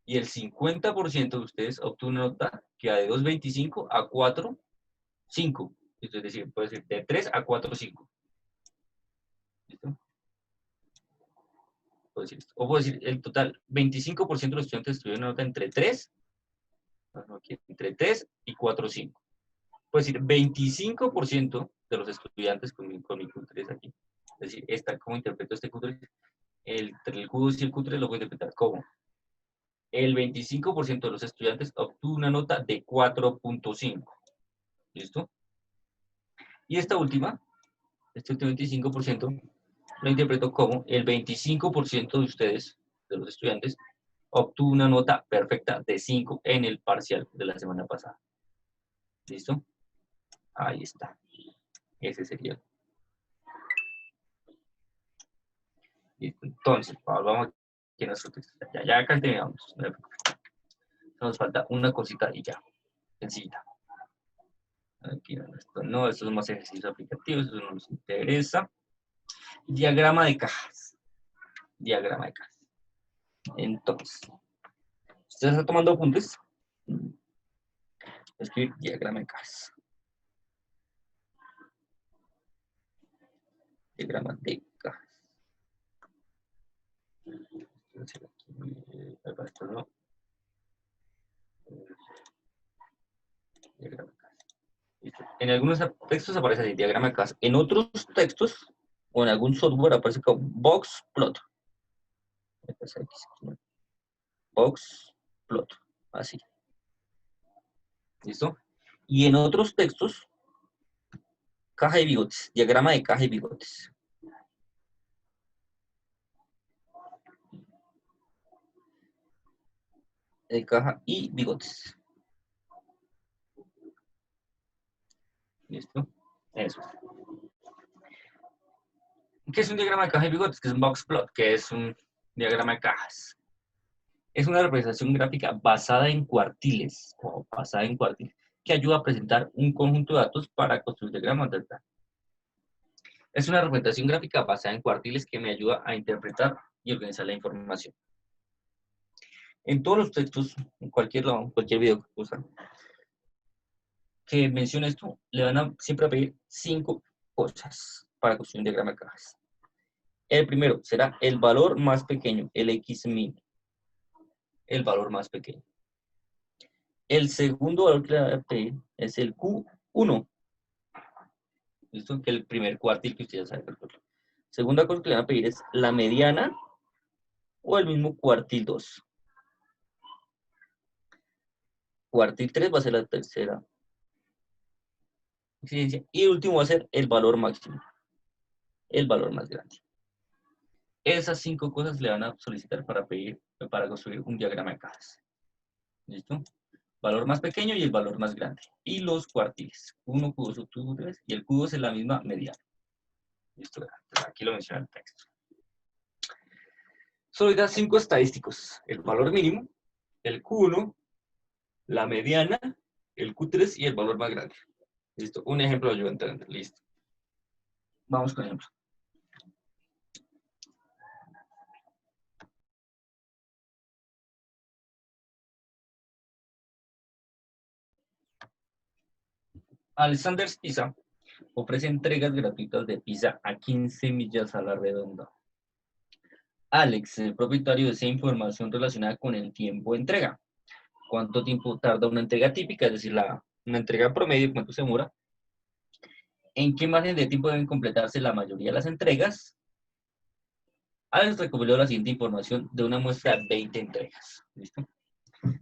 y el 50% de ustedes obtuvo una nota que va de 2.25 a 4.5. Es decir, puede ser de 3 a 4.5. ¿Listo? Puedo decir esto. O puedo decir, el total, 25% de los estudiantes tuvieron una nota entre 3, entre 3 y 4.5. Puedo decir, 25% de los estudiantes con mi Q3 aquí. Es decir, ¿cómo interpreto este Q3? Entre el Q2 y el Q3 lo voy a interpretar como el 25% de los estudiantes obtuvo una nota de 4.5. ¿Listo? Y este último 25%, lo interpreto como el 25% de ustedes, de los estudiantes, obtuvo una nota perfecta de 5 en el parcial de la semana pasada. ¿Listo? Ahí está. Ese sería. Listo. Entonces, vamos aquí a nuestro texto. Ya casi terminamos. Nos falta una cosita y ya. Sencilla. Aquí no, estos son más ejercicios aplicativos, eso no nos interesa. Diagrama de cajas. Diagrama de cajas. Entonces, ¿ustedes están tomando apuntes? Escribir diagrama de cajas. Diagrama de cajas. Esto no. Diagrama de cajas. ¿Listo? En algunos textos aparece así, diagrama de cajas. En otros textos, o en algún software aparece como box plot. Box plot. Así. ¿Listo? Y en otros textos, caja de bigotes, diagrama de caja de bigotes. De caja y bigotes. ¿Listo? Eso. ¿Qué es un diagrama de caja y bigotes? Que es un box plot, que es un diagrama de cajas. Es una representación gráfica basada en cuartiles, o basada en cuartiles, que ayuda a presentar un conjunto de datos para construir diagramas del plan. Es una representación gráfica basada en cuartiles que me ayuda a interpretar y organizar la información. En todos los textos, en cualquier lado, en cualquier video que mencione esto, le van a siempre a pedir 5 cosas para construir un diagrama de cajas. El primero será el valor más pequeño, el X-min, el valor más pequeño. El segundo valor que le van a pedir es el Q1. ¿Listo? Que es el primer cuartil que usted ya sabe calcular. Segunda cosa que le van a pedir es la mediana o el mismo cuartil 2. Cuartil 3 va a ser la tercera exigencia. Y el último va a ser el valor máximo, el valor más grande. Esas 5 cosas le van a solicitar para construir un diagrama de cajas. ¿Listo? Valor más pequeño y el valor más grande. Y los cuartiles. Q1, Q2, Q3 y el Q2 es la misma mediana. ¿Listo? Aquí lo menciona el texto. Solo da 5 estadísticos. El valor mínimo, el Q1, la mediana, el Q3 y el valor más grande. ¿Listo? Un ejemplo ayuda a entender. Listo. Vamos con ejemplo. Alexander's Pizza ofrece entregas gratuitas de pizza a 15 millas a la redonda. Alex, el propietario, desea información relacionada con el tiempo de entrega. ¿Cuánto tiempo tarda una entrega típica? Es decir, una entrega promedio, ¿cuánto se demora? ¿En qué margen de tiempo deben completarse la mayoría de las entregas? Alex recopiló la siguiente información de una muestra de 20 entregas. ¿Listo?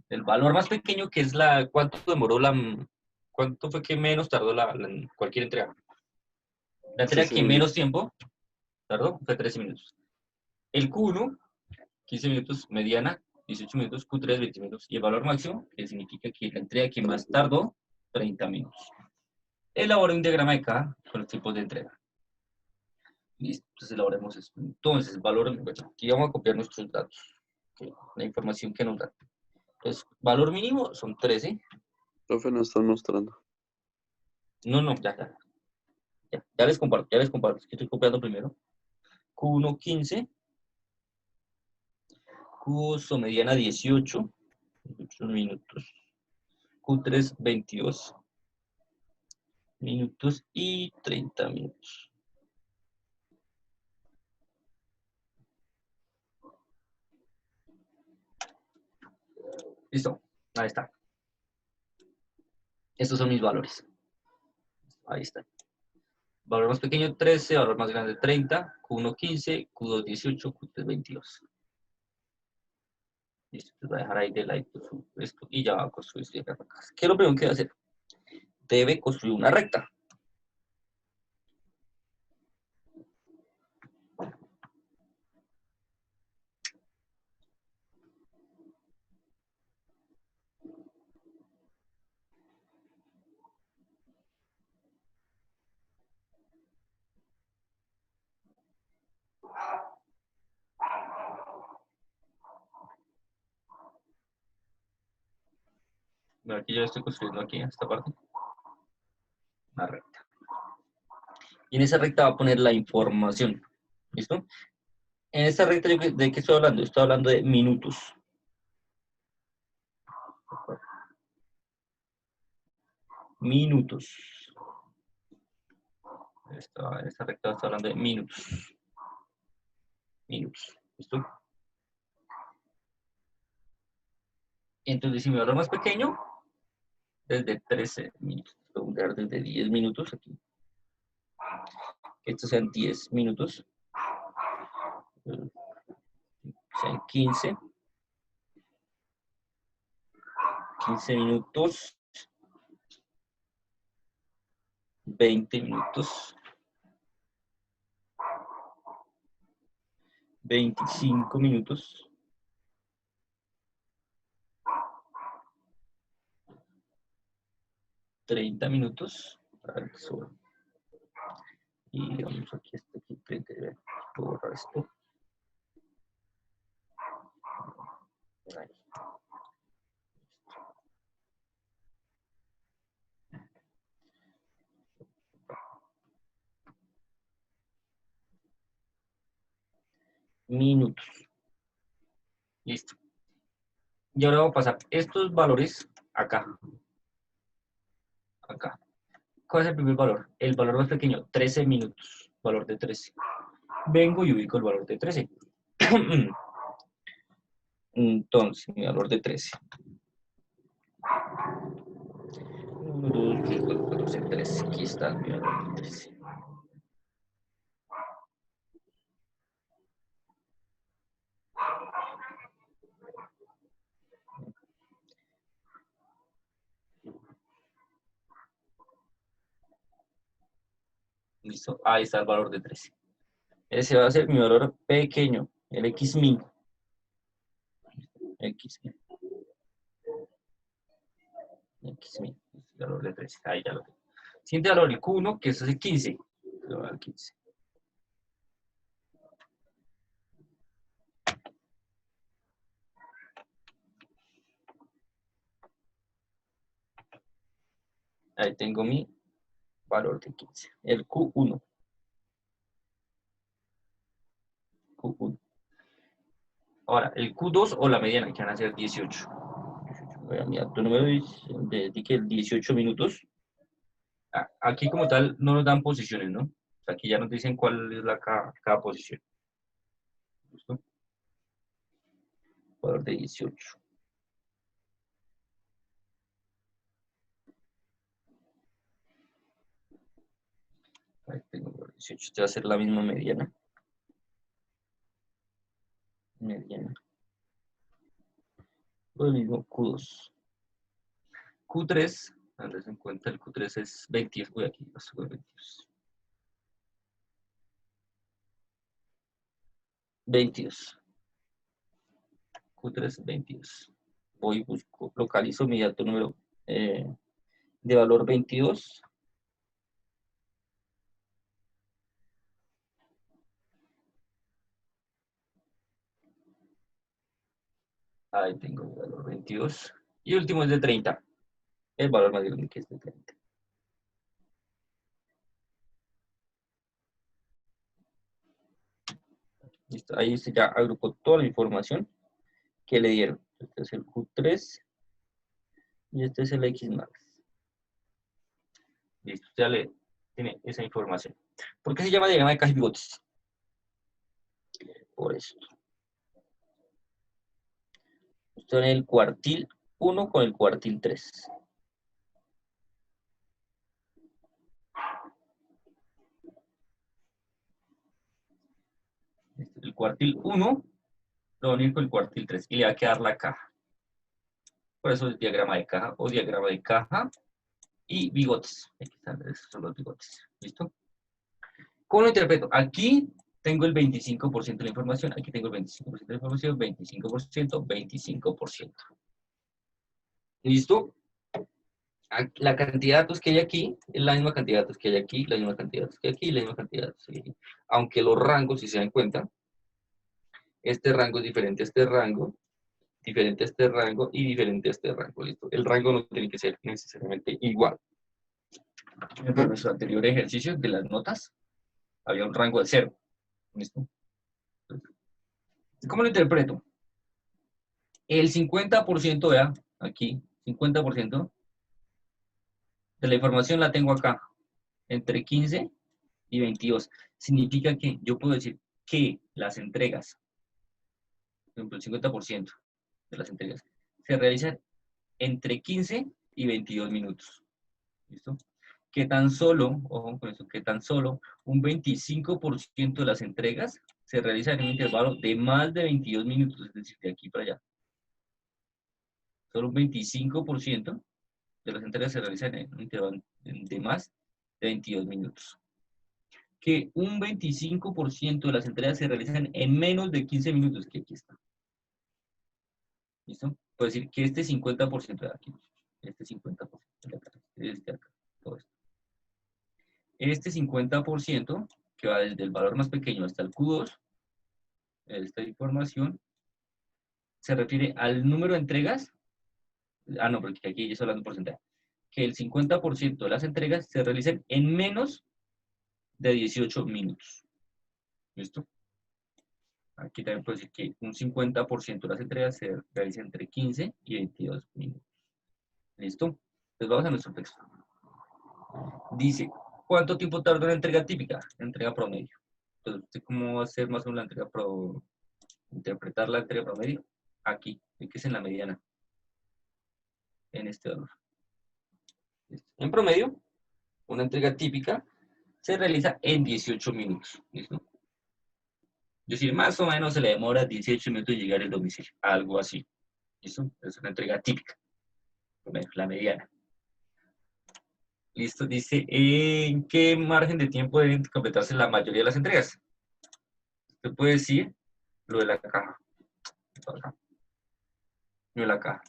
El valor más pequeño, que es cuánto fue que menos tardó cualquier entrega. La entrega Sí, que sí. menos tiempo tardó fue 13 minutos. El Q1, 15 minutos, mediana, 18 minutos, Q3, 20 minutos. Y el valor máximo, que significa que la entrega que más tardó, 30 minutos. Elabora un diagrama de caja con los tipos de entrega. Listo, entonces elaboremos esto. Entonces, el valor, bueno, aquí vamos a copiar nuestros datos, la información que nos dan. Entonces, valor mínimo son 13. Profe, nos están mostrando. No, ya les comparto, es que estoy copiando primero. Q1, 15. Q2 mediana, 18 minutos. Q3, 22 minutos y 30 minutos. Listo, ahí está. Estos son mis valores. Ahí está. Valor más pequeño 13, valor más grande 30, Q1 15, Q2 18, Q3 22. Listo, te voy a dejar ahí de like esto y ya va a construir este diagrama. ¿Qué es lo primero que debe hacer? Debe construir una recta. Aquí yo estoy construyendo aquí en esta parte una recta. Y en esa recta va a poner la información. ¿Listo? En esta recta, ¿de qué estoy hablando? Estoy hablando de minutos. Minutos. Esta recta está hablando de minutos. Minutos. ¿Listo? Entonces, si mi valor más pequeño, desde 13 minutos. Voy a dar desde 10 minutos aquí. Que estos sean 10 minutos. Sean 15 minutos. 20 minutos. 25 minutos. 30 minutos. Y digamos aquí, aquí prende, puedo borrar esto. Ahí. Minutos. Listo. Y ahora voy a pasar estos valores acá. Acá. ¿Cuál es el primer valor? El valor más pequeño, 13 minutos. Valor de 13. Vengo y ubico el valor de 13. Entonces, mi valor de 13. 1, 2, 3, 4, 14, 13. Aquí está mi valor de 13. Listo. Ahí está el valor de 13. Ese va a ser mi valor pequeño, el X min. X min. X min. El valor de 13. Ahí ya lo tengo. Siguiente valor, el Q1, que eso es el 15. Le voy a dar 15. Ahí tengo mi valor de 15. El Q1. Q1. Ahora, el Q2 o la mediana, que van a ser 18. Voy a mirar tu número de 18 minutos. Aquí como tal no nos dan posiciones, ¿no? Aquí ya nos dicen cuál es cada posición. ¿Listo? Valor de 18. Ahí tengo valor de 18. Este va a ser la misma mediana. Mediana. Lo mismo Q2. Q3, darles en cuenta, el Q3 es 22. Voy aquí, paso de 22. 22. Q3, 22. Voy, busco, localizo mi dato número de valor 22. Ahí tengo el valor 22. Y último es de 30. El valor más grande que es de 30. Listo. Ahí se ya agrupó toda la información que le dieron. Este es el Q3 y este es el Xmax. Listo, ya le tiene esa información. ¿Por qué se llama diagrama de caja y pivotes? Por esto. Esto en el cuartil 1 con el cuartil 3. El cuartil 1 lo va a unir con el cuartil 3 y le va a quedar la caja. Por eso es diagrama de caja o diagrama de caja y bigotes. Aquí están, esos son los bigotes. ¿Listo? ¿Cómo lo interpreto? Aquí tengo el 25% de la información, aquí tengo el 25% de la información, 25%, 25%. ¿Listo? La cantidad de datos que hay aquí es la misma cantidad de datos que hay aquí, la misma cantidad de datos que hay aquí, la misma cantidad de datos que hay aquí. Aunque los rangos, si se dan cuenta, este rango es diferente a este rango, diferente a este rango y diferente a este rango. ¿Listo? El rango no tiene que ser necesariamente igual. En nuestro anterior ejercicio de las notas, había un rango de 0. ¿Listo? ¿Cómo lo interpreto? El 50%, vea, aquí, 50% de la información la tengo acá, entre 15 y 22. Significa que yo puedo decir que las entregas, por ejemplo, el 50% de las entregas, se realizan entre 15 y 22 minutos. ¿Listo? Que tan solo, ojo con eso, que tan solo un 25% de las entregas se realizan en un intervalo de más de 22 minutos, es decir, de aquí para allá. Solo un 25% de las entregas se realizan en un intervalo de más de 22 minutos. Que un 25% de las entregas se realizan en menos de 15 minutos, que aquí está. ¿Listo? Puedo decir que este 50% de aquí, este 50% de acá, este acá, todo esto. este 50%, que va desde el valor más pequeño hasta el Q2, esta información, se refiere al número de entregas. Ah, no, porque aquí ya estoy hablando de porcentaje. Que el 50% de las entregas se realicen en menos de 18 minutos. ¿Listo? Aquí también puedo decir que un 50% de las entregas se realizan entre 15 y 22 minutos. ¿Listo? Entonces vamos a nuestro texto. Dice, ¿cuánto tiempo tarda una entrega típica? Entrega promedio. Entonces, ¿cómo va a ser más o menos la entrega interpretar la entrega promedio? Aquí, que es en la mediana. En este valor. En promedio, una entrega típica se realiza en 18 minutos. ¿Listo? Es decir, más o menos se le demora 18 minutos llegar al domicilio. Algo así. ¿Listo? Es una entrega típica. La mediana. Listo. Dice, ¿en qué margen de tiempo deben completarse la mayoría de las entregas? Usted puede decir lo de la caja. Lo de la caja.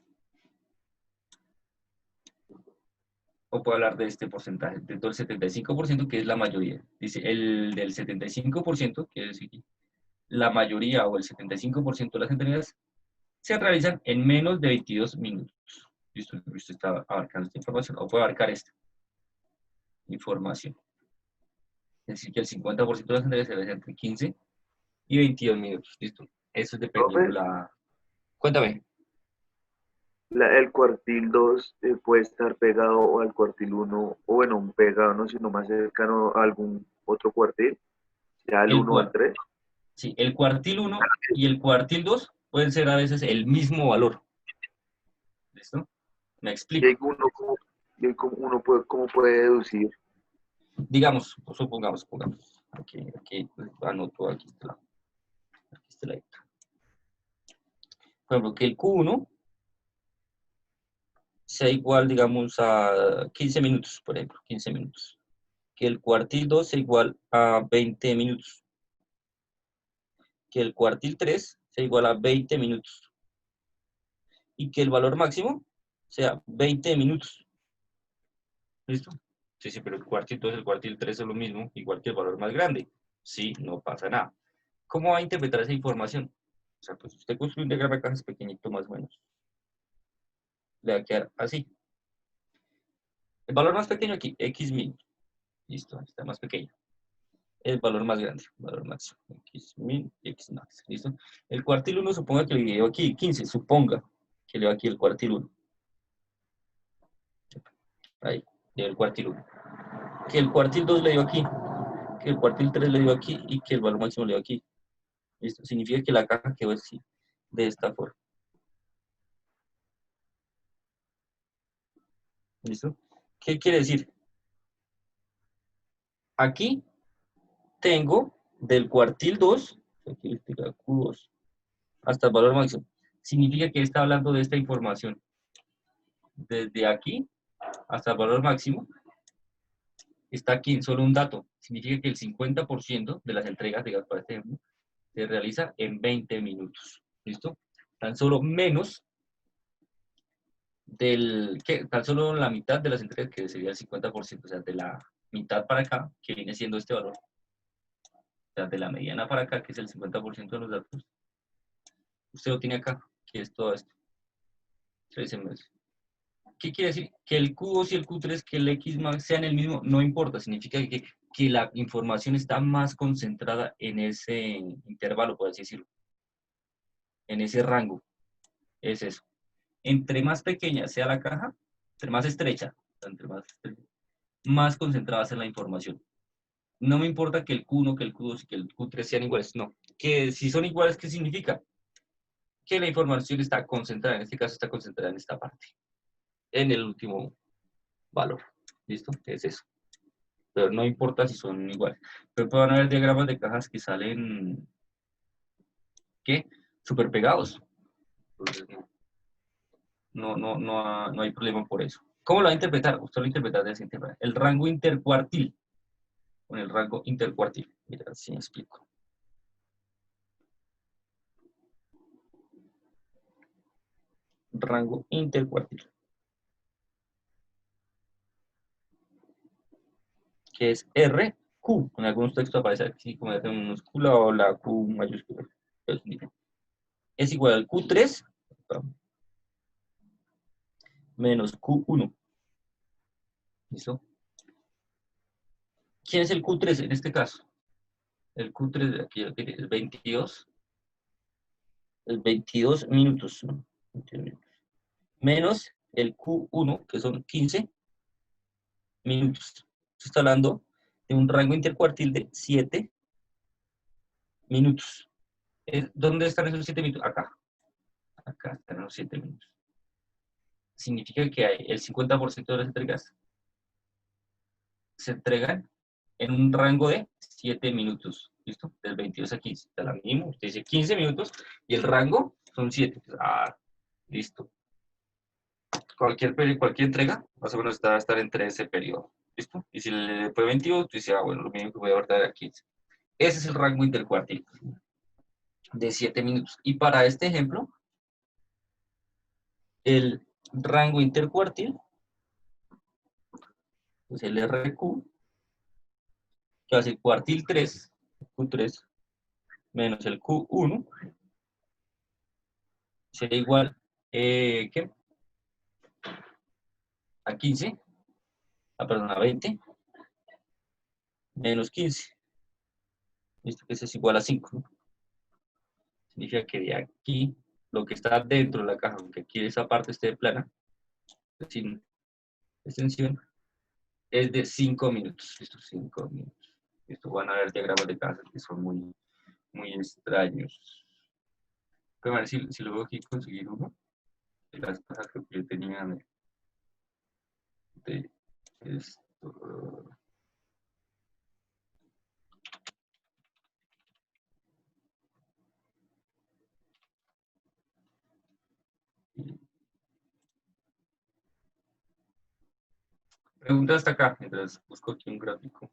O puedo hablar de este porcentaje, de todo el 75%, que es la mayoría. Dice, el del 75%, quiere decir la mayoría o el 75% de las entregas se realizan en menos de 22 minutos. Listo, usted está abarcando esta información, o puede abarcar esta información. Es decir, que el 50% de las entregas se realizan entre 15 y 22 minutos. Listo. Eso es dependiendo Profe, la... Cuéntame. el cuartil 2 puede estar pegado al cuartil 1, o bueno, pegado no, sino más cercano a algún otro cuartil, ya el El, 1 o el 3. sí, el cuartil 1 y el cuartil 2 pueden ser a veces el mismo valor. ¿Listo? Me Y explico. ahí uno puede, ¿cómo puede deducir? Digamos, supongamos. Aquí anoto aquí este lado. Por ejemplo, que el Q1 sea igual, digamos, a 15 minutos, por ejemplo, 15 minutos. Que el cuartil 2 sea igual a 20 minutos. Que el cuartil 3 sea igual a 20 minutos. Y que el valor máximo sea 20 minutos. ¿Listo? Sí, sí, pero el cuartil 2 y el cuartil 3 es lo mismo, igual que el valor más grande. Sí, no pasa nada. ¿Cómo va a interpretar esa información? O sea, pues usted construye un diagrama de cajas pequeñito más o menos. Le va a quedar así. El valor más pequeño aquí, x min. Listo, está más pequeño. El valor más grande, valor máximo, x min y x max. ¿Listo? El cuartil 1 suponga que le dio aquí 15, suponga que le va aquí el cuartil 1. Ahí, le dio el cuartil 1. Que el cuartil 2 le dio aquí, que el cuartil 3 le dio aquí y que el valor máximo le dio aquí. ¿Listo? Significa que la caja quedó así, de esta forma. ¿Listo? ¿Qué quiere decir? Aquí tengo del cuartil 2, aquí Q2, hasta el valor máximo. Significa que está hablando de esta información. Desde aquí hasta el valor máximo, está aquí solo un dato. Significa que el 50% de las entregas de gas, por ejemplo, se realiza en 20 minutos. ¿Listo? Tan solo menos tan solo la mitad de las entregas, que sería el 50%, o sea, de la mitad para acá, que viene siendo este valor. O sea, de la mediana para acá, que es el 50% de los datos, usted lo tiene acá, que es todo esto. 13 meses. ¿Qué quiere decir? Que el Q2 y el Q3, que el X max sean el mismo, no importa. Significa que la información está más concentrada en ese intervalo, por así decirlo. En ese rango. Es eso. Entre más pequeña sea la caja, entre más estrecha, más concentrada sea la información. No me importa que el Q1, que el Q2 y que el Q3 sean iguales. No. Que si son iguales, ¿qué significa? Que la información está concentrada, en este caso está concentrada en esta parte. En el último valor. ¿Listo? Es eso. Pero no importa si son iguales. Pero pueden haber diagramas de cajas que salen, ¿qué? Súper pegados. Entonces, no hay problema por eso. ¿Cómo lo va a interpretar? Usted lo va a interpretar de la siguiente manera. El rango intercuartil. Con el rango intercuartil. Mira, así me explico. Rango intercuartil. que es RQ. En algunos textos aparece aquí como la minúscula o la Q mayúscula. Es igual al Q3 menos Q1. ¿Listo? ¿Quién es el Q3 en este caso? El Q3 de aquí, el 22. El 22 minutos, ¿no? 22 minutos. Menos el Q1, que son 15 minutos. Se está hablando de un rango intercuartil de 7 minutos. ¿Dónde están esos 7 minutos? Acá. Acá están los 7 minutos. Significa que hay el 50% de las entregas se entregan en un rango de 7 minutos. ¿Listo? Del 22 a 15. Está la mínima. Usted dice 15 minutos y el rango son 7. Ah, listo. Cualquier entrega, más o menos va a estar entre ese periodo. ¿Listo? Y si le fue 22, tú dices, bueno, lo mínimo que voy a guardar era 15. Ese es el rango intercuartil de 7 minutos. Y para este ejemplo, el rango intercuartil, pues el RQ, que va a ser cuartil 3, Q3, menos el Q1, sería igual ¿qué? A 15, perdón, a 20, menos 15. Listo, que eso es igual a 5, ¿no? Significa que de aquí, lo que está dentro de la caja, aunque aquí esa parte esté plana, sin extensión, es de 5 minutos. Listo, 5 minutos. Esto van a ver diagramas de cajas que son muy, muy extraños. Voy a ver si luego aquí conseguir uno de las cajas que yo tenía de esto. Pregunta hasta acá, mientras busco aquí un gráfico.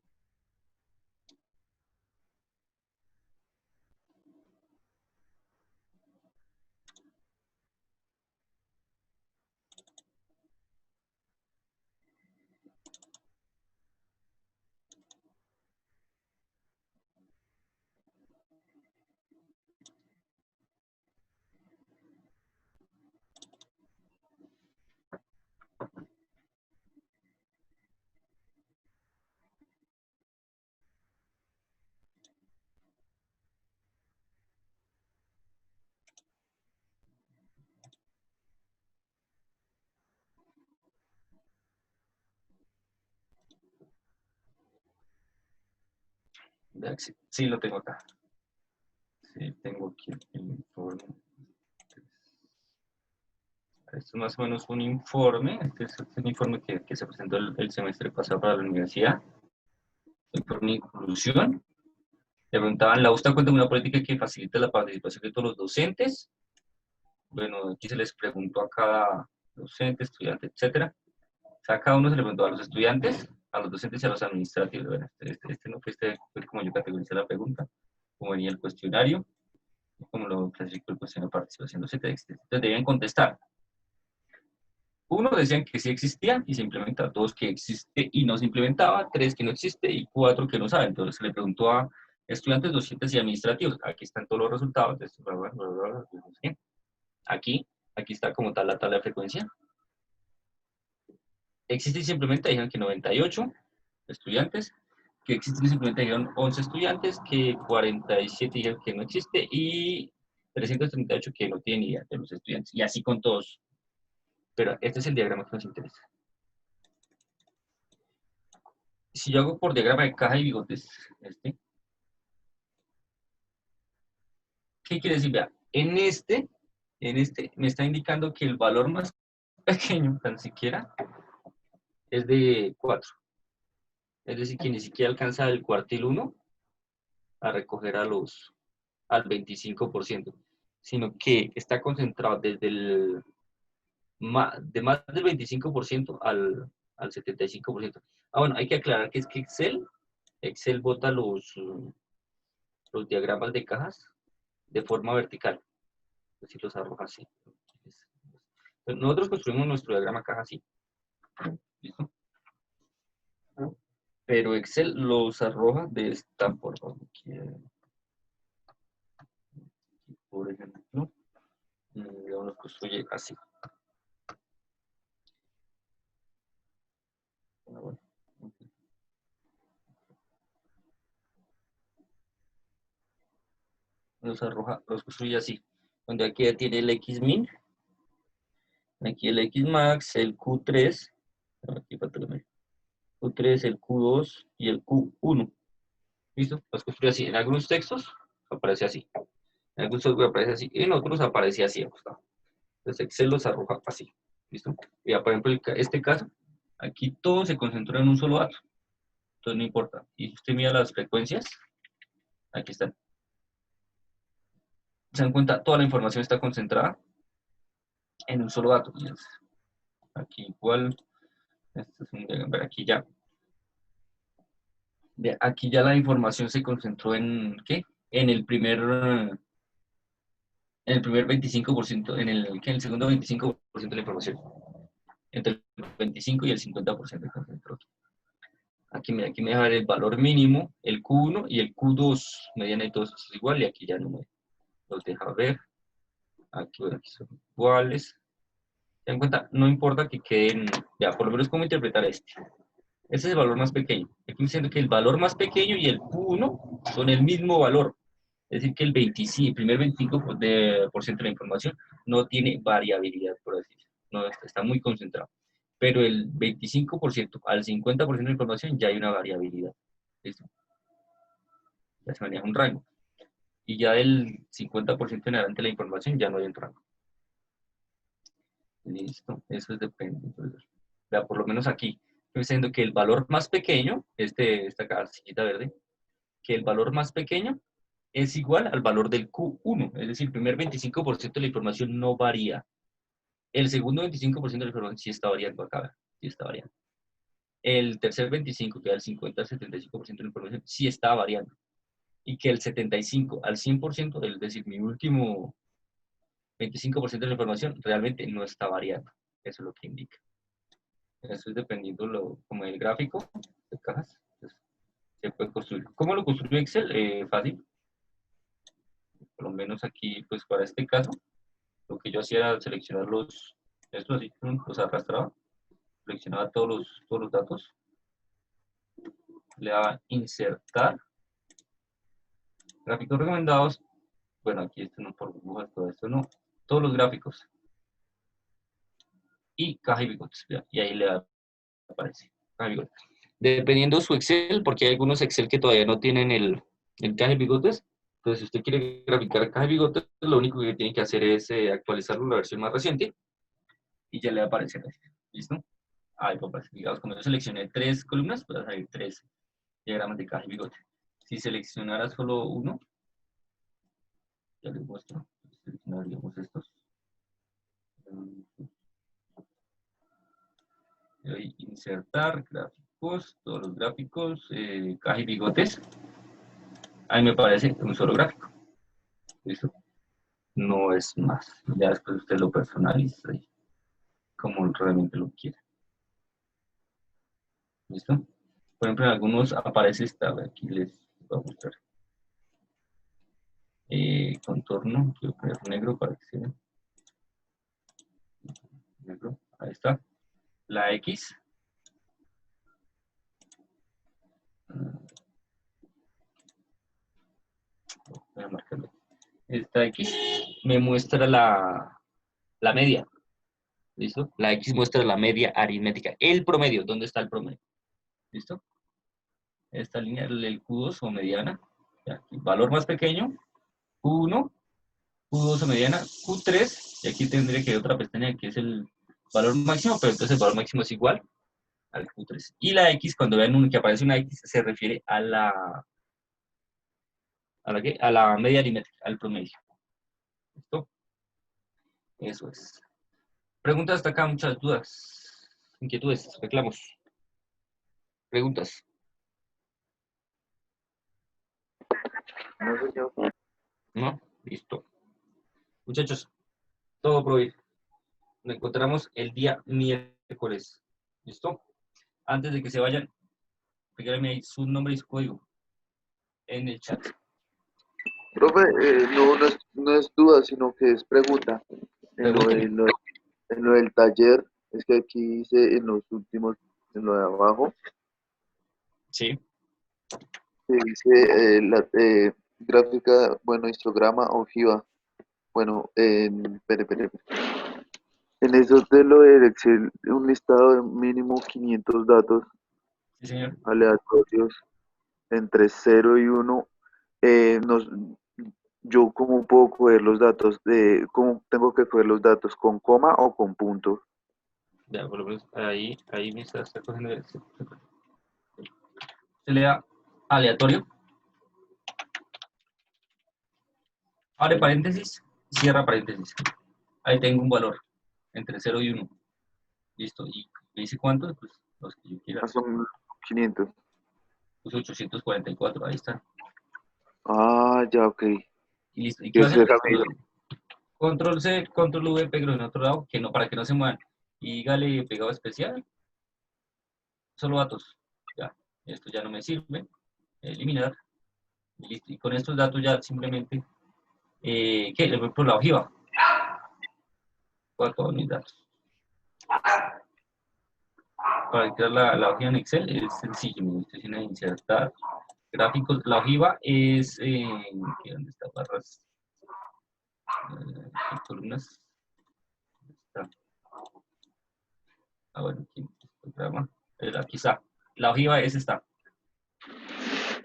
Sí, lo tengo acá. Sí, tengo aquí el informe. Esto es más o menos un informe. Este es un informe que se presentó el semestre pasado para la universidad. Informe de inclusión. Le preguntaban, ¿la USTA cuenta con una política que facilite la participación de todos los docentes? Bueno, aquí se les preguntó a cada docente, estudiante, etcétera. O sea, a cada uno se le preguntó a los estudiantes, a los docentes y a los administrativos. Bueno, este no fue, fue como yo categoricé la pregunta, como venía el cuestionario, como lo clasificó el cuestionario de participación docente. Entonces debían contestar. Uno decían que sí existía y se implementa, dos que existe y no se implementaba, tres que no existe y cuatro que no saben. Entonces se le preguntó a estudiantes, docentes y administrativos. Aquí están todos los resultados. Aquí está como tal la tabla de frecuencia. Existe y se implementa, dijeron que 98 estudiantes, que existe y se implementa, dijeron 11 estudiantes, que 47 dijeron que no existe y 338 que no tienen idea de los estudiantes. Y así con todos. Pero este es el diagrama que nos interesa. Si yo hago por diagrama de caja y bigotes, ¿qué quiere decir? Vea, en este me está indicando que el valor más pequeño, tan siquiera, es de 4. Es decir, que ni siquiera alcanza el cuartil 1 a recoger al 25%, sino que está concentrado desde de más del 25% al 75%. Bueno, hay que aclarar que es que Excel bota los diagramas de cajas de forma vertical, es decir, los arroja así. Nosotros construimos nuestro diagrama caja así. ¿Listo? pero Excel los arroja de esta forma. Por ejemplo, los construye así. Bueno, los arroja, los construye así. Donde aquí ya tiene el Xmin, aquí el Xmax, el Q3, aquí falta el Q3, el Q2 y el Q1. ¿Listo? Los construye así. En algunos textos aparece así. En algunos software aparece así. Y en otros aparece así ajustado. Entonces Excel los arroja así. ¿Listo? Y ya, por ejemplo, este caso, aquí todo se concentró en un solo dato. Entonces no importa. Y si usted mira las frecuencias, aquí están. Se dan cuenta, toda la información está concentrada en un solo dato. Aquí igual, este es aquí ya. Aquí ya la información se concentró en ¿qué? En el primer 25%, en el segundo 25% de la información. Entre el 25 y el 50% de concentró. Aquí me deja ver el valor mínimo, el Q1 y el Q2, mediana y todos es igual, y aquí ya no me los deja ver. Aquí, bueno, aquí son iguales. Ten en cuenta, no importa que queden, ya, por lo menos cómo interpretar este. Este es el valor más pequeño. Aquí me diciendo que el valor más pequeño y el Q1 son el mismo valor. Es decir, que el 25, el primer 25% de la información no tiene variabilidad, por así decirlo. No, está muy concentrado. Pero el 25% al 50% de la información ya hay una variabilidad. ¿Listo? Ya se maneja un rango. Y ya del 50% en adelante de la información ya no hay un rango. Listo, eso es depende. Entonces, ya por lo menos aquí, estoy diciendo que el valor más pequeño, esta casillita verde, que el valor más pequeño es igual al valor del Q1, es decir, el primer 25% de la información no varía. El segundo 25% de la información sí está variando acá, sí está variando. El tercer 25, que da el 50 al 75% de la información, sí está variando. Y que el 75 al 100%, es decir, mi último 25% de la información realmente no está variando. Eso es lo que indica. Eso es dependiendo como del gráfico de cajas. Entonces, se puede construir. ¿Cómo lo construye Excel? Fácil. Por lo menos aquí, pues para este caso, lo que yo hacía era seleccionar estos así, los arrastraba, seleccionaba todos los datos, le daba insertar, gráficos recomendados, bueno, aquí esto no por burbujas, todo esto no, todos los gráficos, y caja y bigotes, y ahí le aparece, caja y bigotes. Dependiendo su Excel, porque hay algunos Excel que todavía no tienen el caja y bigotes, entonces si usted quiere graficar caja y bigotes, lo único que tiene que hacer es actualizarlo a la versión más reciente, y ya le va a aparecer así, ¿listo? Ahí, pues, digamos, como yo seleccioné 3 columnas, pues van a salir 3 diagramas de caja y bigote. Si seleccionara solo uno, ya les muestro, seleccionaríamos estos. Le doy insertar, gráficos, todos los gráficos, caja y bigotes. Ahí me parece un solo gráfico. ¿Listo? No es más. Ya después usted lo personaliza ahí, como realmente lo quiere. ¿Listo? Por ejemplo, en algunos aparece esta, aquí les voy a mostrar. Contorno, quiero poner negro para que se vea. Negro, ahí está. La X. Voy a marcarlo. Esta X me muestra la media. ¿Listo? La X muestra la media aritmética. El promedio, ¿dónde está el promedio? ¿Listo? Esta línea, el Q2 o mediana. Aquí, valor más pequeño, Q1, Q2 o mediana, Q3, y aquí tendría que haber otra pestaña que es el valor máximo, pero entonces el valor máximo es igual al Q3. Y la X, cuando vean que aparece una X, se refiere a ¿qué? A la media aritmética, al promedio. ¿Listo? Eso es. Preguntas hasta acá, muchas dudas, inquietudes, reclamos. Preguntas. No, señor. ¿No? Listo. Muchachos, todo por hoy. Nos encontramos el día miércoles. ¿Listo? Antes de que se vayan, Regálame ahí su nombre y su código en el chat. Profe, no es duda, sino que es pregunta. En lo, Pregúnteme. en lo del taller, es que aquí dice en los últimos, en lo de abajo, Sí. que dice gráfica, bueno, histograma, ojiva. Bueno, en eso de lo del Excel, un listado de mínimo 500 datos Sí, señor. aleatorios entre 0 y 1. Yo cómo puedo coger los datos cómo tengo que coger los datos, con coma o con punto. Ya, por lo menos ahí me está cogiendo. Se le da aleatorio. Abre paréntesis, cierra paréntesis. Ahí tengo un valor entre 0 y 1. Listo. ¿Y me dice cuántos? Pues los que yo quiera. Son 500. Pues 844, ahí está. Ya, ok. Y listo. ¿Y qué Yo va a hacer? sé, Control C, control V, pegado en otro lado, que no, para que no se muevan. Y dígale pegado especial, solo datos. Ya, esto ya no me sirve. Eliminar. Y listo. Y con estos datos ya simplemente, ¿qué? Le voy por la ojiva. Voy a todos mis datos. Para crear la hoja en Excel es sencillo. Me gusta decir insertar gráficos. La ojiva es, ¿dónde está? Barras, columnas. Está. Bueno, aquí, programa. Aquí está. La ojiva es esta.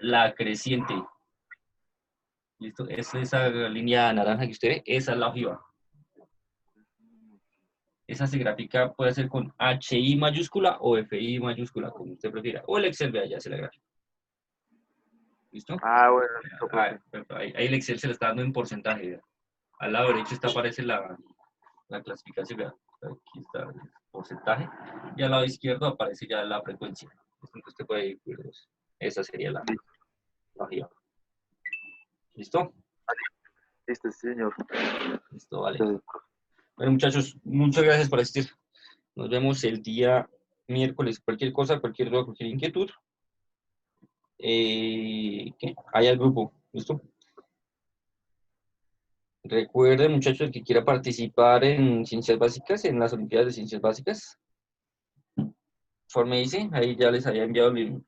La creciente. ¿Listo? Es esa línea naranja que usted ve, esa es la ojiva. Esa se gráfica puede ser con HI mayúscula o FI mayúscula, como usted prefiera. O el Excel, vea, ya se la gráfica. ¿Listo? bueno, listo, profe. Ahí el Excel se le está dando en porcentaje. ¿Vea? Al lado derecho aparece la clasificación. ¿Vea? Aquí está el porcentaje. Y al lado izquierdo aparece ya la frecuencia. Entonces usted puede ir, pues, esa sería la ojiva. ¿Listo? Listo, sí, señor. Listo, vale. Entonces, Bueno, muchachos, muchas gracias por asistir. Nos vemos el día miércoles. Cualquier cosa, cualquier duda, cualquier inquietud. Hay al grupo. ¿Listo? Recuerden, muchachos, el que quiera participar en Ciencias Básicas, en las Olimpiadas de Ciencias Básicas, dice, ahí ya les había enviado el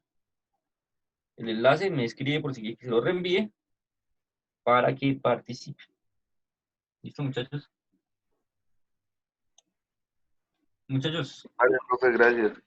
enlace, me escribe por si quiere que se lo reenvíe para que participe. ¿Listo, muchachos? Muchachos. vale, profe, gracias.